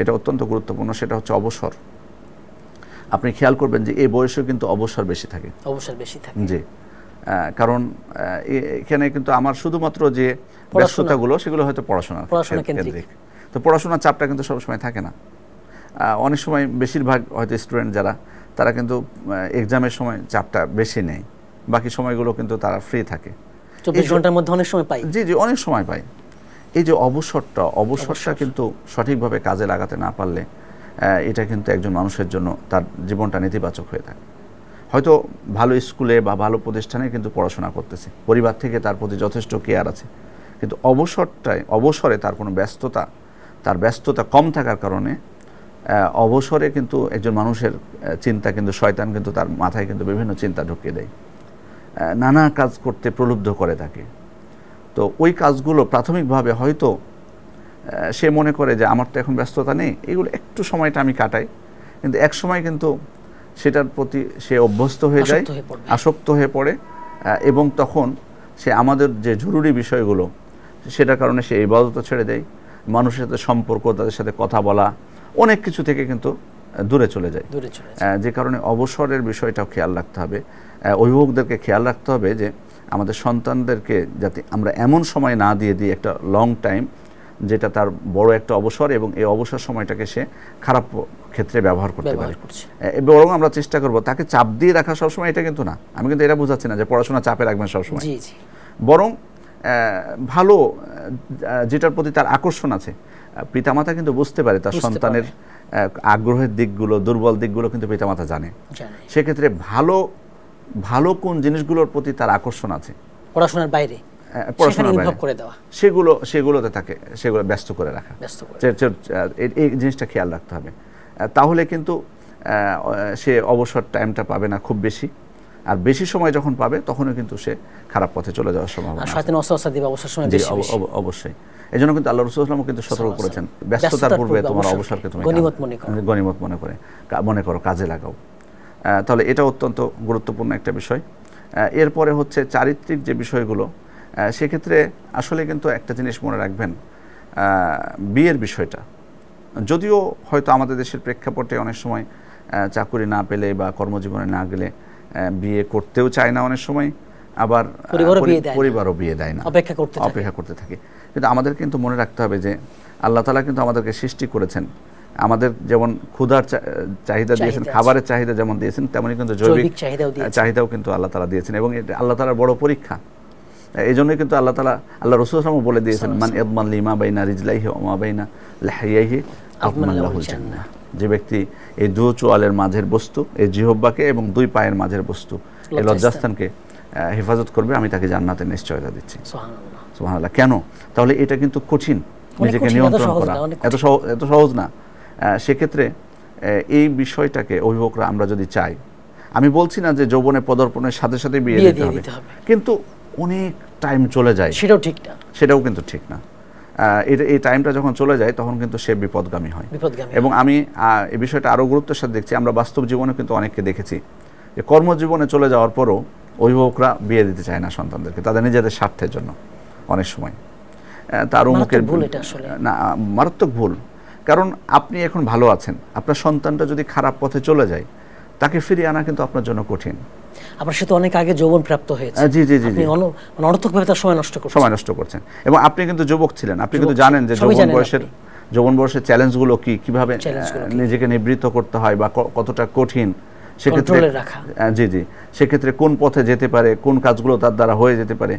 এটা অত্যন্ত গুরুত্বপূর্ণ, সেটা হচ্ছে অবসর। আপনি খেয়াল করবেন যে এই বয়সেও কিন্তু অবসর বেশি থাকে। জি, কারণ এখানে কিন্তু আমার শুধুমাত্র যে ব্যস্ততাগুলো সেগুলো হয়তো পড়াশোনা কেন্দ্রিক। তো পড়াশোনার চাপটা কিন্তু সবসময় থাকে না। অনেক সময় বেশিরভাগ হয়তো স্টুডেন্ট যারা, তারা কিন্তু এক্সামের সময় চাপটা বেশি নেয়, বাকি সময়গুলো কিন্তু তারা ফ্রি থাকে। 24 ঘন্টার মধ্যে অনেক সময় পাই। জি, অনেক সময় পাই। এই যে অবসরটা কিন্তু সঠিকভাবে কাজে লাগাতে না পারলে এটা কিন্তু একজন মানুষের জন্য তার জীবনটা নেতিবাচক হয়ে থাকে। হয়তো ভালো স্কুলে বা ভালো প্রতিষ্ঠানে কিন্তু পড়াশোনা করতেছে, পরিবার থেকে তার প্রতি যথেষ্ট কেয়ার আছে, কিন্তু অবসরে তার কোনো ব্যস্ততা কম থাকার কারণে অবসরে কিন্তু একজন মানুষের চিন্তা কিন্তু শয়তান কিন্তু তার মাথায় কিন্তু বিভিন্ন চিন্তা ঢুকিয়ে দেয়, নানা কাজ করতে প্রলুব্ধ করে তাকে। তো ওই কাজগুলো প্রাথমিকভাবে হয়তো সে মনে করে যে আমার তো এখন ব্যস্ততা নেই, এগুলো একটু সময়টা আমি কাটাই, কিন্তু এক সময় কিন্তু সেটার প্রতি সে অভ্যস্ত হয়ে যায়, আসক্ত হয়ে পড়ে, এবং তখন সে আমাদের যে জরুরি বিষয়গুলো সেটার কারণে সে ইবাদত ছেড়ে দেয়, মানুষের সাথে সম্পর্ক, তাদের সাথে কথা বলা, অনেক কিছু থেকে কিন্তু দূরে চলে যায়। যে কারণে অবসরের বিষয়টাও খেয়াল রাখতে হবে, অভিভাবকদেরকে খেয়াল রাখতে হবে যে আমাদের সন্তানদেরকে যাতে আমরা এমন সময় না দিয়ে দিই একটা লং টাইম, যেটা তার বড় একটা অবসর, এবং এই অবসর সময়টাকে সে খারাপ ক্ষেত্রে ব্যবহার করতে পারে। বরং আমরা চেষ্টা করব তাকে চাপ দিয়ে রাখা সবসময়, এটা কিন্তু না। আমি কিন্তু এটা বোঝাচ্ছি না যে পড়াশোনা চাপে রাখবেন সবসময়, বরং ভালো যেটার প্রতি তার আকর্ষণ আছে, পিতামাতা কিন্তু বুঝতে পারে তার সন্তানের আগ্রহের দিকগুলো, দুর্বল দিকগুলো কিন্তু পিতামাতা জানে। সেক্ষেত্রে ভালো কোন জিনিসগুলোর প্রতি তার আকর্ষণ আছে পড়াশোনার বাইরে, সেগুলোতে তাকে ব্যস্ত করে রাখা, এই জিনিসটা খেয়াল রাখতে হবে। তাহলে কিন্তু সে অবসর টাইমটা পাবে না খুব বেশি, আর বেশি সময় যখন পাবে তখনও কিন্তু সে খারাপ পথে চলে যাওয়ার সম্ভাবনা অবশ্যই। এই জন্য কিন্তু আল্লাহ রাসূল সাল্লাল্লাহু আলাইহি ওয়াসাল্লাম কিন্তু সতর্ক করেছেন, ব্যস্ততার পূর্বে তোমার অবসরকে তুমি গনিমত মনে করো, কাজে লাগাও। তাহলে এটা অত্যন্ত গুরুত্বপূর্ণ একটা বিষয়। এরপরে হচ্ছে চারিত্রিক যে বিষয়গুলো, সেক্ষেত্রে আসলে কিন্তু একটা জিনিস মনে রাখবেন, বিয়ের বিষয়টা যদিও হয়তো আমাদের দেশের প্রেক্ষাপটে অনেক সময় চাকরি না পেলে বা কর্মজীবনে না গেলে বিয়ে করতেও চায় না অনেক সময়, আবার পরিবারও বিয়ে দেয় না, অপেক্ষা করতে থাকে। কিন্তু আমাদের কিন্তু মনে রাখতে হবে যে আল্লাহ তাআলা কিন্তু আমাদেরকে সৃষ্টি করেছেন, আমাদের যেমন ক্ষুধার চাহিদা দিয়েছেন, খাবারের চাহিদা যেমন দিয়েছেন, তেমনি কিন্তু জৈবিক চাহিদাও কিন্তু আল্লাহ তাআলা দিয়েছেন, এবং এটা আল্লাহ তাআলার বড় পরীক্ষা। এই জন্যই কিন্তু আল্লাহ রাসূল সাল্লাল্লাহু আলাইহি ওয়াসাল্লাম বলে দিয়েছেন, মান ইয়াদমান লিমা বাইনা রিজলাইহি ওয়া মা বাইনা লাহিয়াইহি আতমান লাহুল জান্নাহ। যে ব্যক্তি এই দুই চোয়ালের মাঝের বস্তু, এই জিহ্বাকে এবং দুই পায়ের মাঝের বস্তু, এই লজ্জাস্থানকে হেফাজত করবে, আমি তাকে জান্নাতের নিশ্চয়তা দিচ্ছি। সুবহানাল্লাহ। কেন? তাহলে এটা কিন্তু কঠিন, নিজেকে নিয়ন্ত্রণ করা এত সহজ না। সেক্ষেত্রে এই বিষয়টাকে অভিভাবকরা আমরা যদি চাই, আমি বলছি না যে যৌবনে পদার্পণের সাথে সাথে বিয়ে দিতে হবে, কিন্তু অনেক টাইম চলে যায়, সেটাও কিন্তু ঠিক না। এই টাইমটা যখন চলে যায় তখন কিন্তু সে বিপদগামী হয়। এবং আমি এই বিষয়টা আরও গুরুত্বের সাথে দেখছি, আমরা বাস্তব জীবনে কিন্তু অনেককে দেখেছি যে কর্মজীবনে চলে যাওয়ার পরও অভিভাবকরা বিয়ে দিতে চায় না সন্তানদেরকে, তাদের নিজেদের স্বার্থের জন্য অনেক সময়। তার মুখের না, মারাত্মক ভুল। কারণ আপনি এখন ভালো আছেন, আপনার সন্তানটা যদি খারাপ পথে চলে যায় তাকে ফিরিয়ে আনা কিন্তু আপনার জন্য কঠিন। আপনার সাথে অনেক আগে যৌবন প্রাপ্ত হয়েছে, জি জি জি, আপনি অনর্থকভাবে তার সময় নষ্ট করছেন। এবং আপনি কিন্তু যুবক ছিলেন, আপনি কিন্তু জানেন যে যৌবন বয়সের চ্যালেঞ্জগুলো কিভাবে নিজেকে নিবৃত্ত করতে হয় বা কতটা কঠিন, সেক্ষেত্রে জি জি সেক্ষেত্রে কোন পথে যেতে পারে, কোন কাজগুলো তার দ্বারা হয়ে যেতে পারে।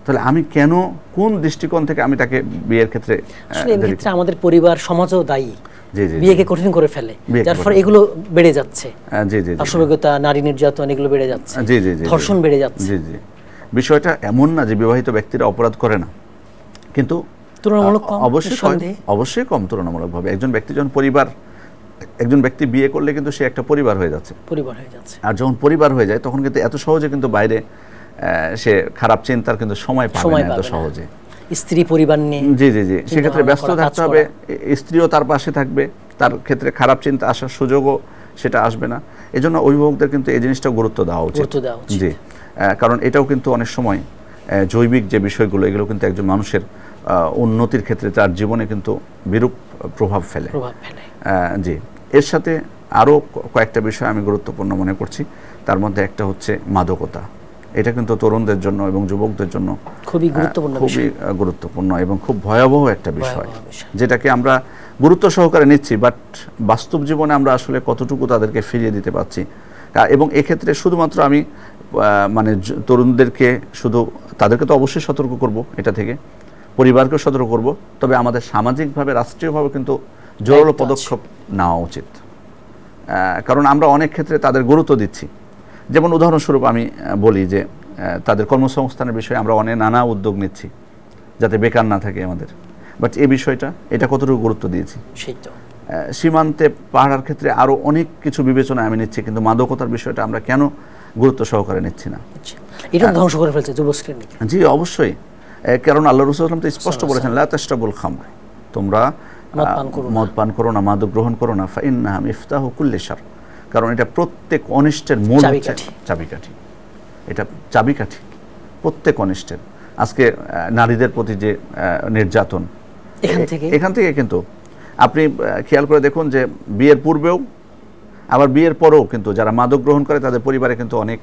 তাহলে আমি কেন, কোন দৃষ্টিকোণ থেকে আমি তাকে বিয়ের ক্ষেত্রে আমাদের পরিবার সমাজও দায়ী, বিয়েকে কঠিন করে ফেলে, যার ফলে এগুলো বেড়ে যাচ্ছে। জি জি, পাশবিকতা, নারী নির্যাতন এগুলো বেড়ে যাচ্ছে, জি জি জি, ধর্ষণ বেড়ে যাচ্ছে। জি জি, বিষয়টা এমন না যে বিবাহিত ব্যক্তিরা অপরাধ করে না, কিন্তু তুলনামূলক কম, অবশ্যই কম তুলনামূলকভাবে। একজন ব্যক্তি বিয়ে করলে কিন্তু সে একটা পরিবার হয়ে যাচ্ছে, আর যখন পরিবার হয়ে যায় তখন কিন্তু এত সহজে কিন্তু বাইরে সে খারাপ চিন্তার কিন্তু সময় পাবে না এত সহজে। স্ত্রী পরিবার নিয়ে জি জি জি, সেক্ষেত্রে ব্যস্ত থাকতে হবে, স্ত্রীও তার পাশে থাকবে, তার ক্ষেত্রে খারাপ চিন্তা আসার সুযোগও সেটা আসবে না। এজন্য অভিভাবকদের কিন্তু এই জিনিসটা গুরুত্ব দেওয়া উচিত। জি, কারণ এটাও কিন্তু অনেক সময় জৈবিক যে বিষয়গুলো, এগুলো কিন্তু একজন মানুষের উন্নতির ক্ষেত্রে তার জীবনে কিন্তু বিরূপ প্রভাব ফেলে। জি, এর সাথে আরও কয়েকটা বিষয় আমি গুরুত্বপূর্ণ মনে করছি। তার মধ্যে একটা হচ্ছে মাদকতা। এটা কিন্তু তরুণদের জন্য এবং যুবকদের জন্য খুবই গুরুত্বপূর্ণ এবং খুব ভয়াবহ একটা বিষয়, যেটাকে আমরা গুরুত্ব সহকারে নিচ্ছি, বাট বাস্তব জীবনে আমরা আসলে কতটুকু তাদেরকে ফিরিয়ে দিতে পারছি। এবং এক্ষেত্রে শুধুমাত্র আমি মানে তরুণদেরকে তাদেরকে তো অবশ্যই সতর্ক করব, এটা থেকে পরিবারকেও সতর্ক করব, তবে আমাদের সামাজিকভাবে, রাষ্ট্রীয়ভাবে কিন্তু জোরালো পদক্ষেপ নেওয়া উচিত। কারণ আমরা অনেক ক্ষেত্রে তাদের গুরুত্ব দিচ্ছি। যেমন উদাহরণস্বরূপ আমি বলি যে তাদের কর্মসংস্থানের বিষয়ে আমরা নানা উদ্যোগ নিচ্ছি যাতে বেকার না থাকে আমাদের, বাট এই বিষয়টা এটা কতটুকু গুরুত্ব দিয়েছি? সীমান্তে পাহাড়ের ক্ষেত্রে আরও অনেক কিছু বিবেচনা আমি নিচ্ছি, কিন্তু মাদকতার বিষয়টা আমরা কেন গুরুত্ব সহকারে নিচ্ছি না? এটা ধ্বংস করে ফেলছে যুবশ্রেণী। জি অবশ্যই, কারণ আল্লাহ রাসূল সাল্লাল্লাহু আলাইহি ওয়াসাল্লাম তো স্পষ্ট বলেছেন, লা তাশরাবুল খামর, তোমরা মদ পান করো না, মাদক গ্রহণ করো না, ফাইন্নাহা মিফতাহু কুল্লি শার, কারণ এটা প্রত্যেক অনিষ্টের মূল চাবিকাঠি। এটা চাবিকাঠি প্রত্যেক অনিষ্টের। আজকে নারীদের প্রতি যে নির্যাতন, এখান থেকে কিন্তু আপনি খেয়াল করে দেখুন যে বিয়ের পূর্বেও আবার বিয়ের পরেও কিন্তু যারা মাদক গ্রহণ করে তাদের পরিবারে কিন্তু অনেক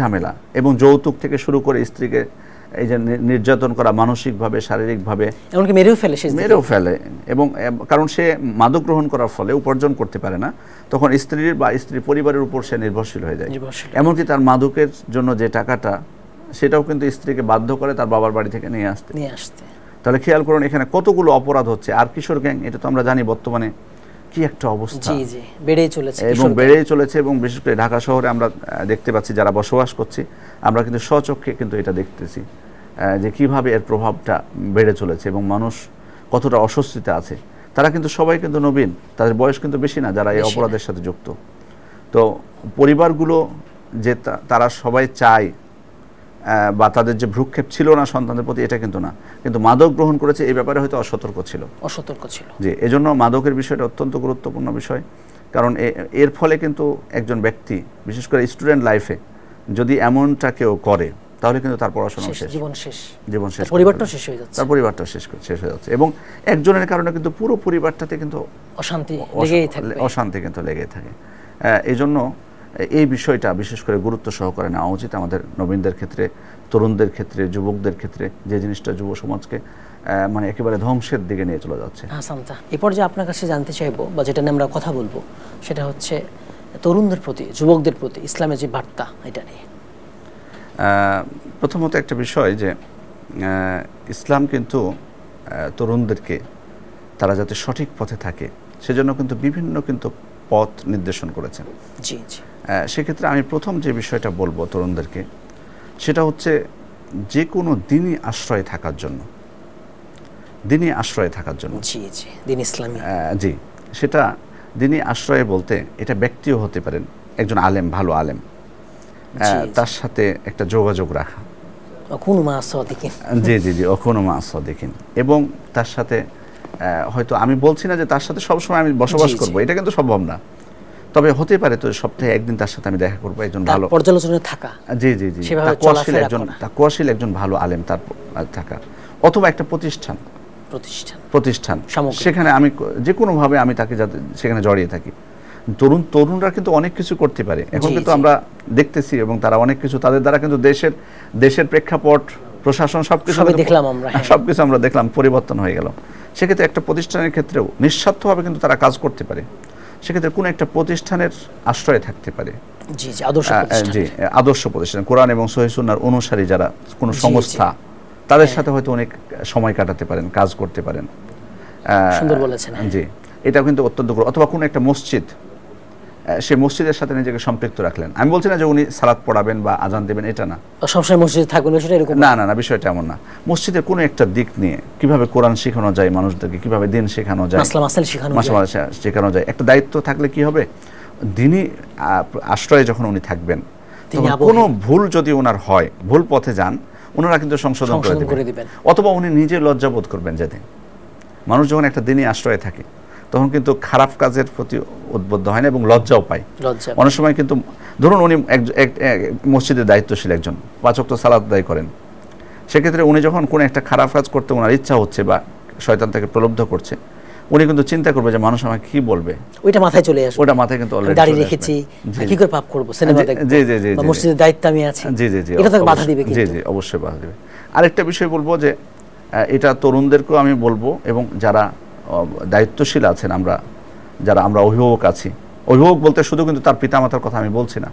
ঝামেলা, এবং যৌতুক থেকে শুরু করে স্ত্রীকে এই যে নির্যাতন করা, মানসিকভাবে, শারীরিকভাবে, এমনকি মেরেও ফেলে। এবং কারণ সে মাদক গ্রহণ করার ফলে উপার্জন করতে পারে না, তখন স্ত্রীর বা স্ত্রী পরিবারের উপর সে নির্ভরশীল হয়ে যায়। এমনকি তার মাদকের জন্য যে টাকাটা, সেটাও কিন্তু স্ত্রীকে বাধ্য করে তার বাবার বাড়ি থেকে নিয়ে আসতে। তাহলে খেয়াল করুন এখানে কতগুলো অপরাধ হচ্ছে। আর কিশোর গ্যাং, এটা তো আমরা জানি বর্তমানে কি একটা অবস্থা, বেড়েই চলেছে এবং বিশেষ করে ঢাকা শহরে আমরা দেখতে পাচ্ছি, যারা বসবাস করছি আমরা কিন্তু স্বচক্ষে কিন্তু এটা দেখতেছি যে কিভাবে এর প্রভাবটা বেড়ে চলেছে এবং মানুষ কতটা অস্বস্তিতে আছে। তারা কিন্তু সবাই কিন্তু নবীন, তাদের বয়স কিন্তু বেশি না যারা এই অপরাধের সাথে যুক্ত। তো পরিবারগুলো যে তারা সবাই চায় বা তাদের যে ভ্রুক্ষেপ ছিল না সন্তানদের প্রতি, এটা কিন্তু না, কিন্তু মাদক গ্রহণ করেছে এই ব্যাপারে হয়তো অসতর্ক ছিল। জি, এজন্য মাদকের বিষয়টা অত্যন্ত গুরুত্বপূর্ণ বিষয়। কারণ এর ফলে কিন্তু একজন ব্যক্তি, বিশেষ করে স্টুডেন্ট লাইফে যদি এমনটা কেউ করে, তাহলে কিন্তু তার পড়াশোনা শেষ, জীবন শেষ, পরিবারটাও শেষ হয়ে যাচ্ছে। এবং একজনের কারণে কিন্তু পুরো পরিবারটাতে কিন্তু অশান্তি কিন্তু লেগেই থাকে। এই জন্য এই বিষয়টা বিশেষ করে গুরুত্ব সহকারে নেওয়া উচিত আমাদের নবীনদের ক্ষেত্রে, তরুণদের ক্ষেত্রে, যুবকদের ক্ষেত্রে, যে জিনিসটা যুব সমাজকে মানে একেবারে ধ্বংসের দিকে নিয়ে চলে যাচ্ছে। এরপর যে আপনার কাছে জানতে চাইবো বা যেটা নিয়ে আমরা কথা বলবো, সেটা হচ্ছে তরুণদের প্রতি, যুবকদের প্রতি ইসলামের যে বার্তা, এটা নিয়ে। প্রথমত একটা বিষয় যে ইসলাম কিন্তু তরুণদেরকে তারা যাতে সঠিক পথে থাকে সেজন্য কিন্তু বিভিন্ন কিন্তু পথ নির্দেশন করেছেন। সেক্ষেত্রে আমি প্রথম যে বিষয়টা বলবো তরুণদেরকে, সেটা হচ্ছে যে কোনো দিনই আশ্রয় থাকার জন্য, দিন ইসলামী, জি, সেটা দিনই আশ্রয় বলতে এটা ব্যক্তিও হতে পারেন, একজন আলেম, ভালো আলেম, তার সাথে একটা যোগাযোগ রাখা, এবং তার সাথে হয়তো আমি বলছি না যে তার সাথে সবসময় আমি বসবাস করবো, এটা কিন্তু সম্ভব না, তবে হতে পারে তো সপ্তাহে একদিন তার সাথে আমি দেখা করবো, একজন ভালো পর্যালোচনায় থাকা, তাকুয়াশীল একজন ভালো আলেম তার থাকা, অথবা একটা প্রতিষ্ঠান প্রতিষ্ঠান সেখানে আমি যে কোনোভাবে আমি তাকে যাতে সেখানে জড়িয়ে থাকি। তরুণরা কিন্তু অনেক কিছু করতে পারে এখন, কিন্তু আমরা দেখতেছি এবং তারা অনেক কিছু তাদের দ্বারা কিন্তু দেশের প্রেক্ষাপট, প্রশাসন সবকিছু আমরা দেখলাম পরিবর্তন হয়ে গেল। সেক্ষেত্রে একটা প্রতিষ্ঠানের ক্ষেত্রেও নিঃস্বার্থভাবে কিন্তু তারা কাজ করতে পারে। সেক্ষেত্রে কোনো একটা প্রতিষ্ঠানের আশ্রয়ে থাকতে পারে। জি, আদর্শ প্রতিষ্ঠান, কোরআন এবং সহিহ সুন্নাহর অনুসারী যারা কোনো সংস্থা, তাদের সাথে হয়তো অনেক সময় কাটাতে পারেন, কাজ করতে পারেন। সুন্দর বলেছেন। জি, এটা কিন্তু অত্যন্ত, অথবা কোনো একটা মসজিদ, সেই মসজিদের সাথে নিজেকে সম্পৃক্ত রাখলেন। আমি বলছি না যে উনি সালাত পড়াবেন বা আজান দেবেন, এটা না, সবসময় মসজিদে থাকবেন বিষয়টা এরকম না, বিষয়টা এমন না। মসজিদের কোনো একটা দিক নিয়ে কিভাবে কোরআন শেখানো যায় মানুষদেরকে, কিভাবে দিন শেখানো যায়, শেখানো যায়, একটা দায়িত্ব থাকলে কি হবে, দিনই আশ্রয়ে যখন উনি থাকবেন, তখন কোনো ভুল যদি ওনার হয়, ভুল পথে যান, ওনারা কিন্তু সংশোধন করে দিবেন। অথবা উনি নিজে লজ্জাবোধ করবেন, যেদিন মানুষ যখন একটা দিনই আশ্রয়ে থাকে তখন কিন্তু খারাপ কাজের প্রতি উদ্বুদ্ধ হয় না এবং লজ্জাও পায়। অনেক সময় কিন্তু ধরুন উনি মসজিদের দায়িত্বশীল একজন, 5 ওয়াক্ত সালাত আদায় করেন, সেক্ষেত্রে উনি যখন কোনো একটা খারাপ কাজ করতে ওনার ইচ্ছা হচ্ছে বা শয়তান তাকে প্রলুব্ধ করছে, উনি কিন্তু চিন্তা করবে যে মানুষ আমাকে কি বলবে, ওইটা মাথায় চলে আসবে, ওটা মাথায় কিন্তু অলরেডি দাঁড়িয়ে রেখেছি, কি করে পাপ করব, সিনেমা দেখব, জি মসজিদের দায়িত্ব আমি আছি, জি এটা তো বাধা দিবে, জি অবশ্যই বাধা দিবে। আরেকটা বিষয় বলবো যে এটা তরুণদেরকেও আমি বলবো, এবং যারা দায়িত্বশীল আছেন, আমরা অভিভাবক আছি, অভিভাবক বলতে শুধু কিন্তু তার পিতামাতার কথা আমি বলছি না,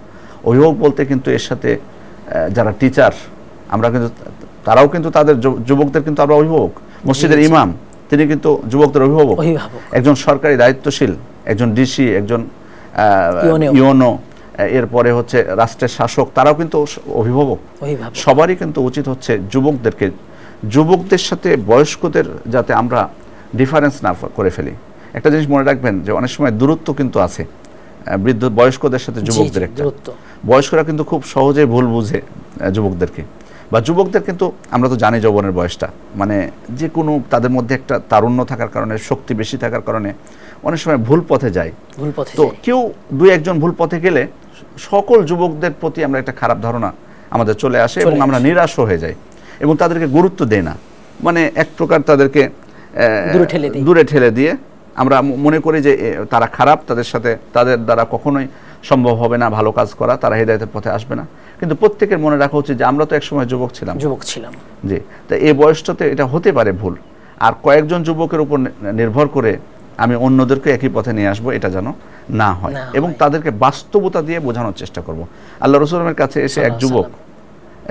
অভিভাবক বলতে কিন্তু এর সাথে যারা টিচার, আমরা কিন্তু তারাও কিন্তু তাদের যুবকদের কিন্তু আমরা অভিভাবক। মসজিদের ইমাম, তিনি কিন্তু যুবকদের অভিভাবক। একজন সরকারি দায়িত্বশীল, একজন ডিসি, একজন ইউনো, এরপরে হচ্ছে রাষ্ট্রের শাসক, তারাও কিন্তু অভিভাবক। সবারই কিন্তু উচিত হচ্ছে যুবকদের সাথে বয়স্কদের যাতে আমরা ডিফারেন্স না করে ফেলি। একটা জিনিস মনে রাখবেন যে অনেক সময় দূরত্ব কিন্তু আছে বয়স্কদের সাথে যুবকদের। একটা বয়স্করা কিন্তু খুব সহজেই ভুল বুঝে যুবকদেরকে, বা যুবকদের কিন্তু আমরা তো জানি যৌবনের বয়সটা, মানে যে কোনো তাদের মধ্যে একটা তারুণ্য থাকার কারণে, শক্তি বেশি থাকার কারণে অনেক সময় ভুল পথে যায়। তো কেউ 2-1 ভুল পথে গেলে সকল যুবকদের প্রতি আমরা একটা খারাপ ধারণা আমাদের চলে আসে এবং আমরা নিরাশ হয়ে যাই এবং তাদেরকে গুরুত্ব দেই না, মানে এক প্রকার তাদেরকে দূরে ঠেলে দিয়ে আমরা মনে করি যে তারা খারাপ, তাদের দ্বারা কখনোই সম্ভব হবে না ভালো কাজ করা, তারা হেদায়েতের পথে আসবে না। কিন্তু প্রত্যেকের মনে রাখা উচিত যে আমরা তো একসময় যুবক ছিলাম, জি, তো এই বয়সটাতে এটা হতে পারে ভুল, আর কয়েকজন যুবকের উপর নির্ভর করে আমি অন্যদেরকে একই পথে নিয়ে আসবো, এটা যেন না হয়, এবং তাদেরকে বাস্তবতা দিয়ে বোঝানোর চেষ্টা করব। আল্লাহ রাসূলের কাছে এসে এক যুবক,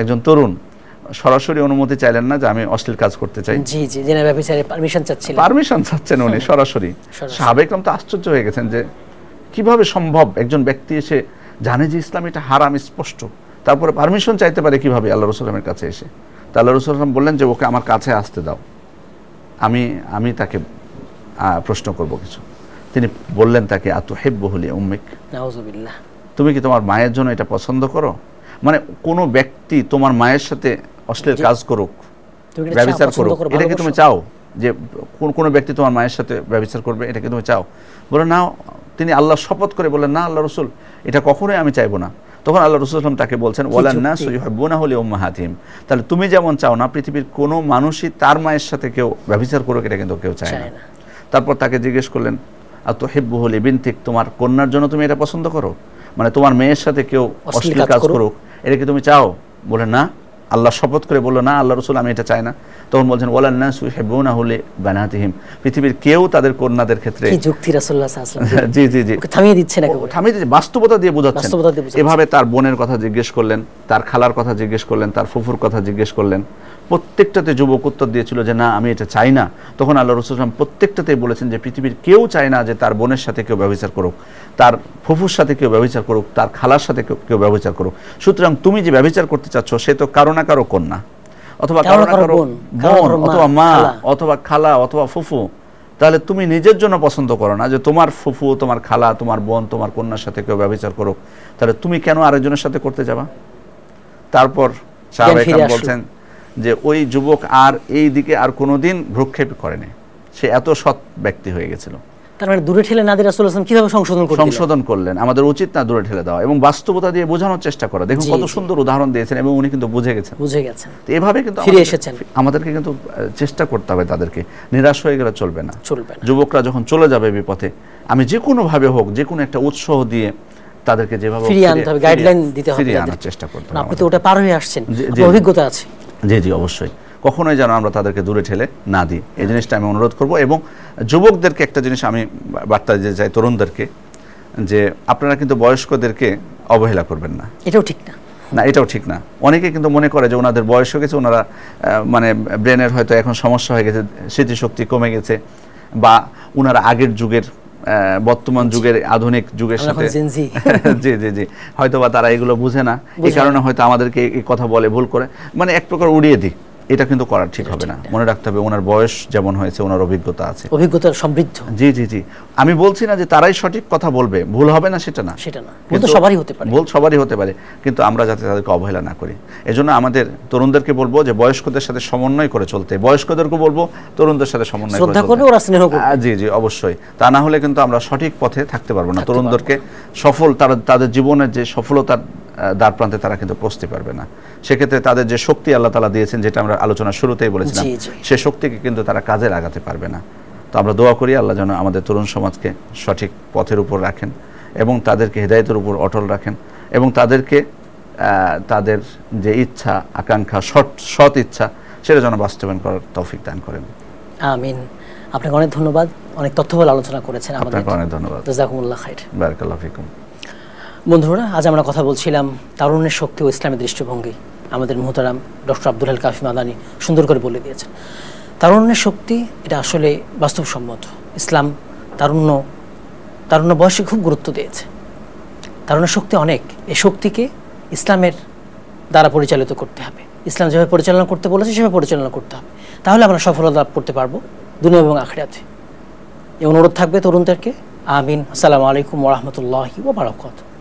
একজন তরুণ সরাসরি অনুমতি চাইলেন না যে আমি অশ্লীল কাজ করতে চাই, পারমিশন চাচ্ছেন উনি সরাসরি। সাহাবায়ে কেরাম তো আশ্চর্য হয়ে গেছেন যে কিভাবে সম্ভব, একজন ব্যক্তি এসে জানে যে ইসলাম এটা হারাম স্পষ্ট, তারপরে পারমিশন চাইতে পারে কিভাবে আল্লাহ রাসূলের কাছে এসে। তা আল্লাহ রাসূল বললেন যে ওকে আমার কাছে আসতে দাও, আমি তাকে প্রশ্ন করব কিছু। তিনি বললেন তাকে, আতুহিব্বুহু লিউম্মিক, নাউযুবিল্লাহ, তুমি কি তোমার মায়ের জন্য এটা পছন্দ করো? মানে কোনো ব্যক্তি তোমার মায়ের সাথে অশ্লীল কাজ করুক, ব্যভিচার করুক, এটা কি তুমি চাও? যে কোনো ব্যক্তি তোমার মায়ের সাথে ব্যভিচার করবে, এটা কি তুমি চাও? বলে না। তিনি আল্লাহ শপথ করে বললেন, না আল্লাহ রাসূল, এটা কখনোই আমি চাইবো না। তখন আল্লাহ রাসূল সাল্লাল্লাহু আলাইহি ওয়াসাল্লাম তাকে বলছেন, ওয়ালান নাসু ইউহিব্বুনাহু লিউম্মাহাতিহিম, তাহলে তুমি যেমন চাও না পৃথিবীর কোনো মানুষই তার মায়ের সাথে কেউ ব্যভিচার করুক, এটা কিন্তু কেউ চায় না। তারপর তাকে জিজ্ঞেস করলেন, আতুহিব্বুহু লিবিনতিক, তোমার কন্যার জন্য তুমি এটা পছন্দ করো? মানে তোমার মেয়ের সাথে কেউ অশ্লীল কাজ করুক, এটা কি তুমি চাও? বলে না। আল্লাহ শপথ করে বললো, না আল্লাহ রাসূল, আমি এটা চাই না। তখন বলছেন, ওয়ালান নাসু ইউহিব্বুনাহু লিবানাতিহিম, পৃথিবীর কেউ তাদের কন্যাদের ক্ষেত্রে, কি যুক্তি রাসূলুল্লাহ সাল্লাল্লাহু আলাইহি ওয়াসাল্লাম, জি থামিয়ে দিচ্ছেন, থামিয়ে দিচ্ছেন, বাস্তবতা দিয়ে বোঝাচ্ছেন। এভাবে তার বোনের কথা জিজ্ঞেস করলেন, তার খালার কথা জিজ্ঞেস করলেন, তার ফুফুর কথা জিজ্ঞেস করলেন, প্রত্যেকটাতে যুবক উত্তর দিয়েছিল যে না আমি এটা চাই না। তখন আল্লাহ রাসূল সাল্লাল্লাহু আলাইহি ওয়াসাল্লাম প্রত্যেকটাতেই বলেছেন যে পৃথিবীর কেউ চায় না যে তার বোনের সাথে কেউ ব্যভিচার করুক, তার ফুফুর সাথে কেউ ব্যভিচার করুক, তার খালার সাথে কেউ ব্যভিচার করুক। সুতরাং তুমি যে ব্যভিচার করতে চাচ্ছ সে তো কারো না কারো কন্যা, অথবা কারো না কারো বোন, অথবা মা, অথবা খালা, অথবা ফুফু। তাহলে তুমি নিজের জন্য পছন্দ করো না যে তোমার ফুফু, তোমার খালা, তোমার বোন, তোমার কন্যার সাথে কেউ ব্যভিচার করুক, তাহলে তুমি কেন আরেকজনের সাথে করতে যাবা? তারপর সাহাবায়ে কেরাম বলছেন যে ওই যুবক আর এই দিকে আর কোনোদিন ভ্রুক্ষেপ করেনি, সে এত সৎ ব্যক্তি হয়ে গেছিল। তার মানে দূরে ঠেলে না দিয়ে রাসূল সাল্লাল্লাহু আলাইহি ওয়াসাল্লাম কিভাবে সংশোধন করলেন। আমাদের উচিত না দূরে ঠেলে দেওয়া, এবং বাস্তবতা দিয়ে বোঝানোর চেষ্টা করা। দেখুন কত সুন্দর উদাহরণ দিয়েছেন, এবং উনি কিন্তু বুঝে গেছেন। তো এভাবে কিন্তু ফিরে এসেছেন। আমাদেরকে কিন্তু চেষ্টা করতে হবে, তাদেরকে নিরাশ হয়ে গেলে চলবে না। যুবকরা যখন চলে যাবে বিপথে, আমি যে কোনো ভাবে হোক, যে কোনো একটা উৎসাহ দিয়ে তাদেরকে যেভাবে ফিরিয়ে আনতে হবে, গাইডলাইন দিতে হবে, ফিরিয়ে আনার চেষ্টা করতে হবে। আপনি তো ওটা পার হয়ে আসছেন, অভিজ্ঞতা আছে। জি অবশ্যই, কখনোই যেন আমরা তাদেরকে দূরে ঠেলে না দিই, এই জিনিসটা আমি অনুরোধ করব। এবং যুবকদেরকে একটা জিনিস আমি বার্তা দিতে চাই, তরুণদেরকে, যে আপনারা কিন্তু বয়স্কদেরকে অবহেলা করবেন না। এটাও ঠিক না। এটাও ঠিক না। অনেকে কিন্তু মনে করে যে ওনাদের বয়স হয়ে গেছে, ওনারা মানে ব্রেনের হয়তো এখন সমস্যা হয়ে গেছে, স্মৃতিশক্তি কমে গেছে, বা ওনারা আগের যুগের বর্তমান যুগের আধুনিক যুগের সাথে জি হয়তো বা তারা এগুলো বুঝে না, এই কারণে হয়তো আমাদেরকে এই কথা বলে ভুল করে, মানে এক প্রকার উড়িয়ে দিই। এটা কিন্তু করার ঠিক হবে না। মনে রাখতে হবে ওনার বয়স যেমন হয়েছে, ওনার অভিজ্ঞতা আছে, অভিজ্ঞতা সমৃদ্ধ। জি আমি বলছি না যে তারাই সঠিক কথা বলবে, ভুল হবে না সেটা না, কিন্তু সবারই হতে পারে, ভুল সবারই হতে পারে, কিন্তু আমরা যাতে তাদেরকে অবহেলা না করি। এজন্য আমাদের তরুণদেরকে বলবো যে বয়স্কদের সাথে সমন্বয় করে চলতে, বয়স্কদেরকে বলবো তরুণদের সাথে সমন্বয় করে চলতে। ওরা স্নেহ করবে। জি অবশ্যই, তা না হলে কিন্তু আমরা সঠিক পথে থাকতে পারবো না। তরুণদেরকে সফল, তাদের জীবনের যে সফলতার দ্বার প্রান্তে তারা কিন্তু পৌঁছতে পারবে না। সেক্ষেত্রে তাদের যে শক্তি আল্লাহ তাআলা দিয়েছেন, যেটা আমরা আলোচনার শুরুতেই বলেছিলাম, সে শক্তিকে কিন্তু তারা কাজে লাগাতে পারবে না। তো আমরা দোয়া করি আল্লাহ যেন আমাদের তরুণ সমাজকে সঠিক পথের উপর রাখেন, এবং তাদেরকে হিদায়াতের উপর অটল রাখেন, এবং তাদেরকে তাদের যে ইচ্ছা আকাঙ্ক্ষা, সৎ ইচ্ছা, সেটা যেন বাস্তবায়ন করার তৌফিক দান করেন। আমিন। আপনাকে অনেক ধন্যবাদ, অনেক তথ্যবহুল আলোচনা করেছেন। আপনাকে অনেক ধন্যবাদ। জাযাকুমুল্লাহ খাইর। বারাকাল্লাহু ফিকুম। বন্ধুরা, আজ আমরা কথা বলছিলাম তারুণ্যের শক্তি ও ইসলামের দৃষ্টিভঙ্গি। আমাদের মুহতারাম ডক্টর আব্দুল হাল কাফি মাদানী সুন্দর করে বলে দিয়েছেন। তারুণ্যের শক্তি এটা আসলে বাস্তবসম্মত। ইসলাম তারুণ্য বয়সে খুব গুরুত্ব দিয়েছে। তারুণ্যের শক্তি অনেক, এই শক্তিকে ইসলামের দ্বারা পরিচালিত করতে হবে। ইসলাম যেভাবে পরিচালনা করতে বলেছে সেভাবে পরিচালনা করতে হবে, তাহলে আমরা সফলতা লাভ করতে পারবো দুনিয়া এবং আখিরাতে। এই অনুরোধ থাকবে তরুণদেরকে। আমিন। আসসালামু আলাইকুম ওয়া রাহমাতুল্লাহি ওয়া বারাকাতুহু।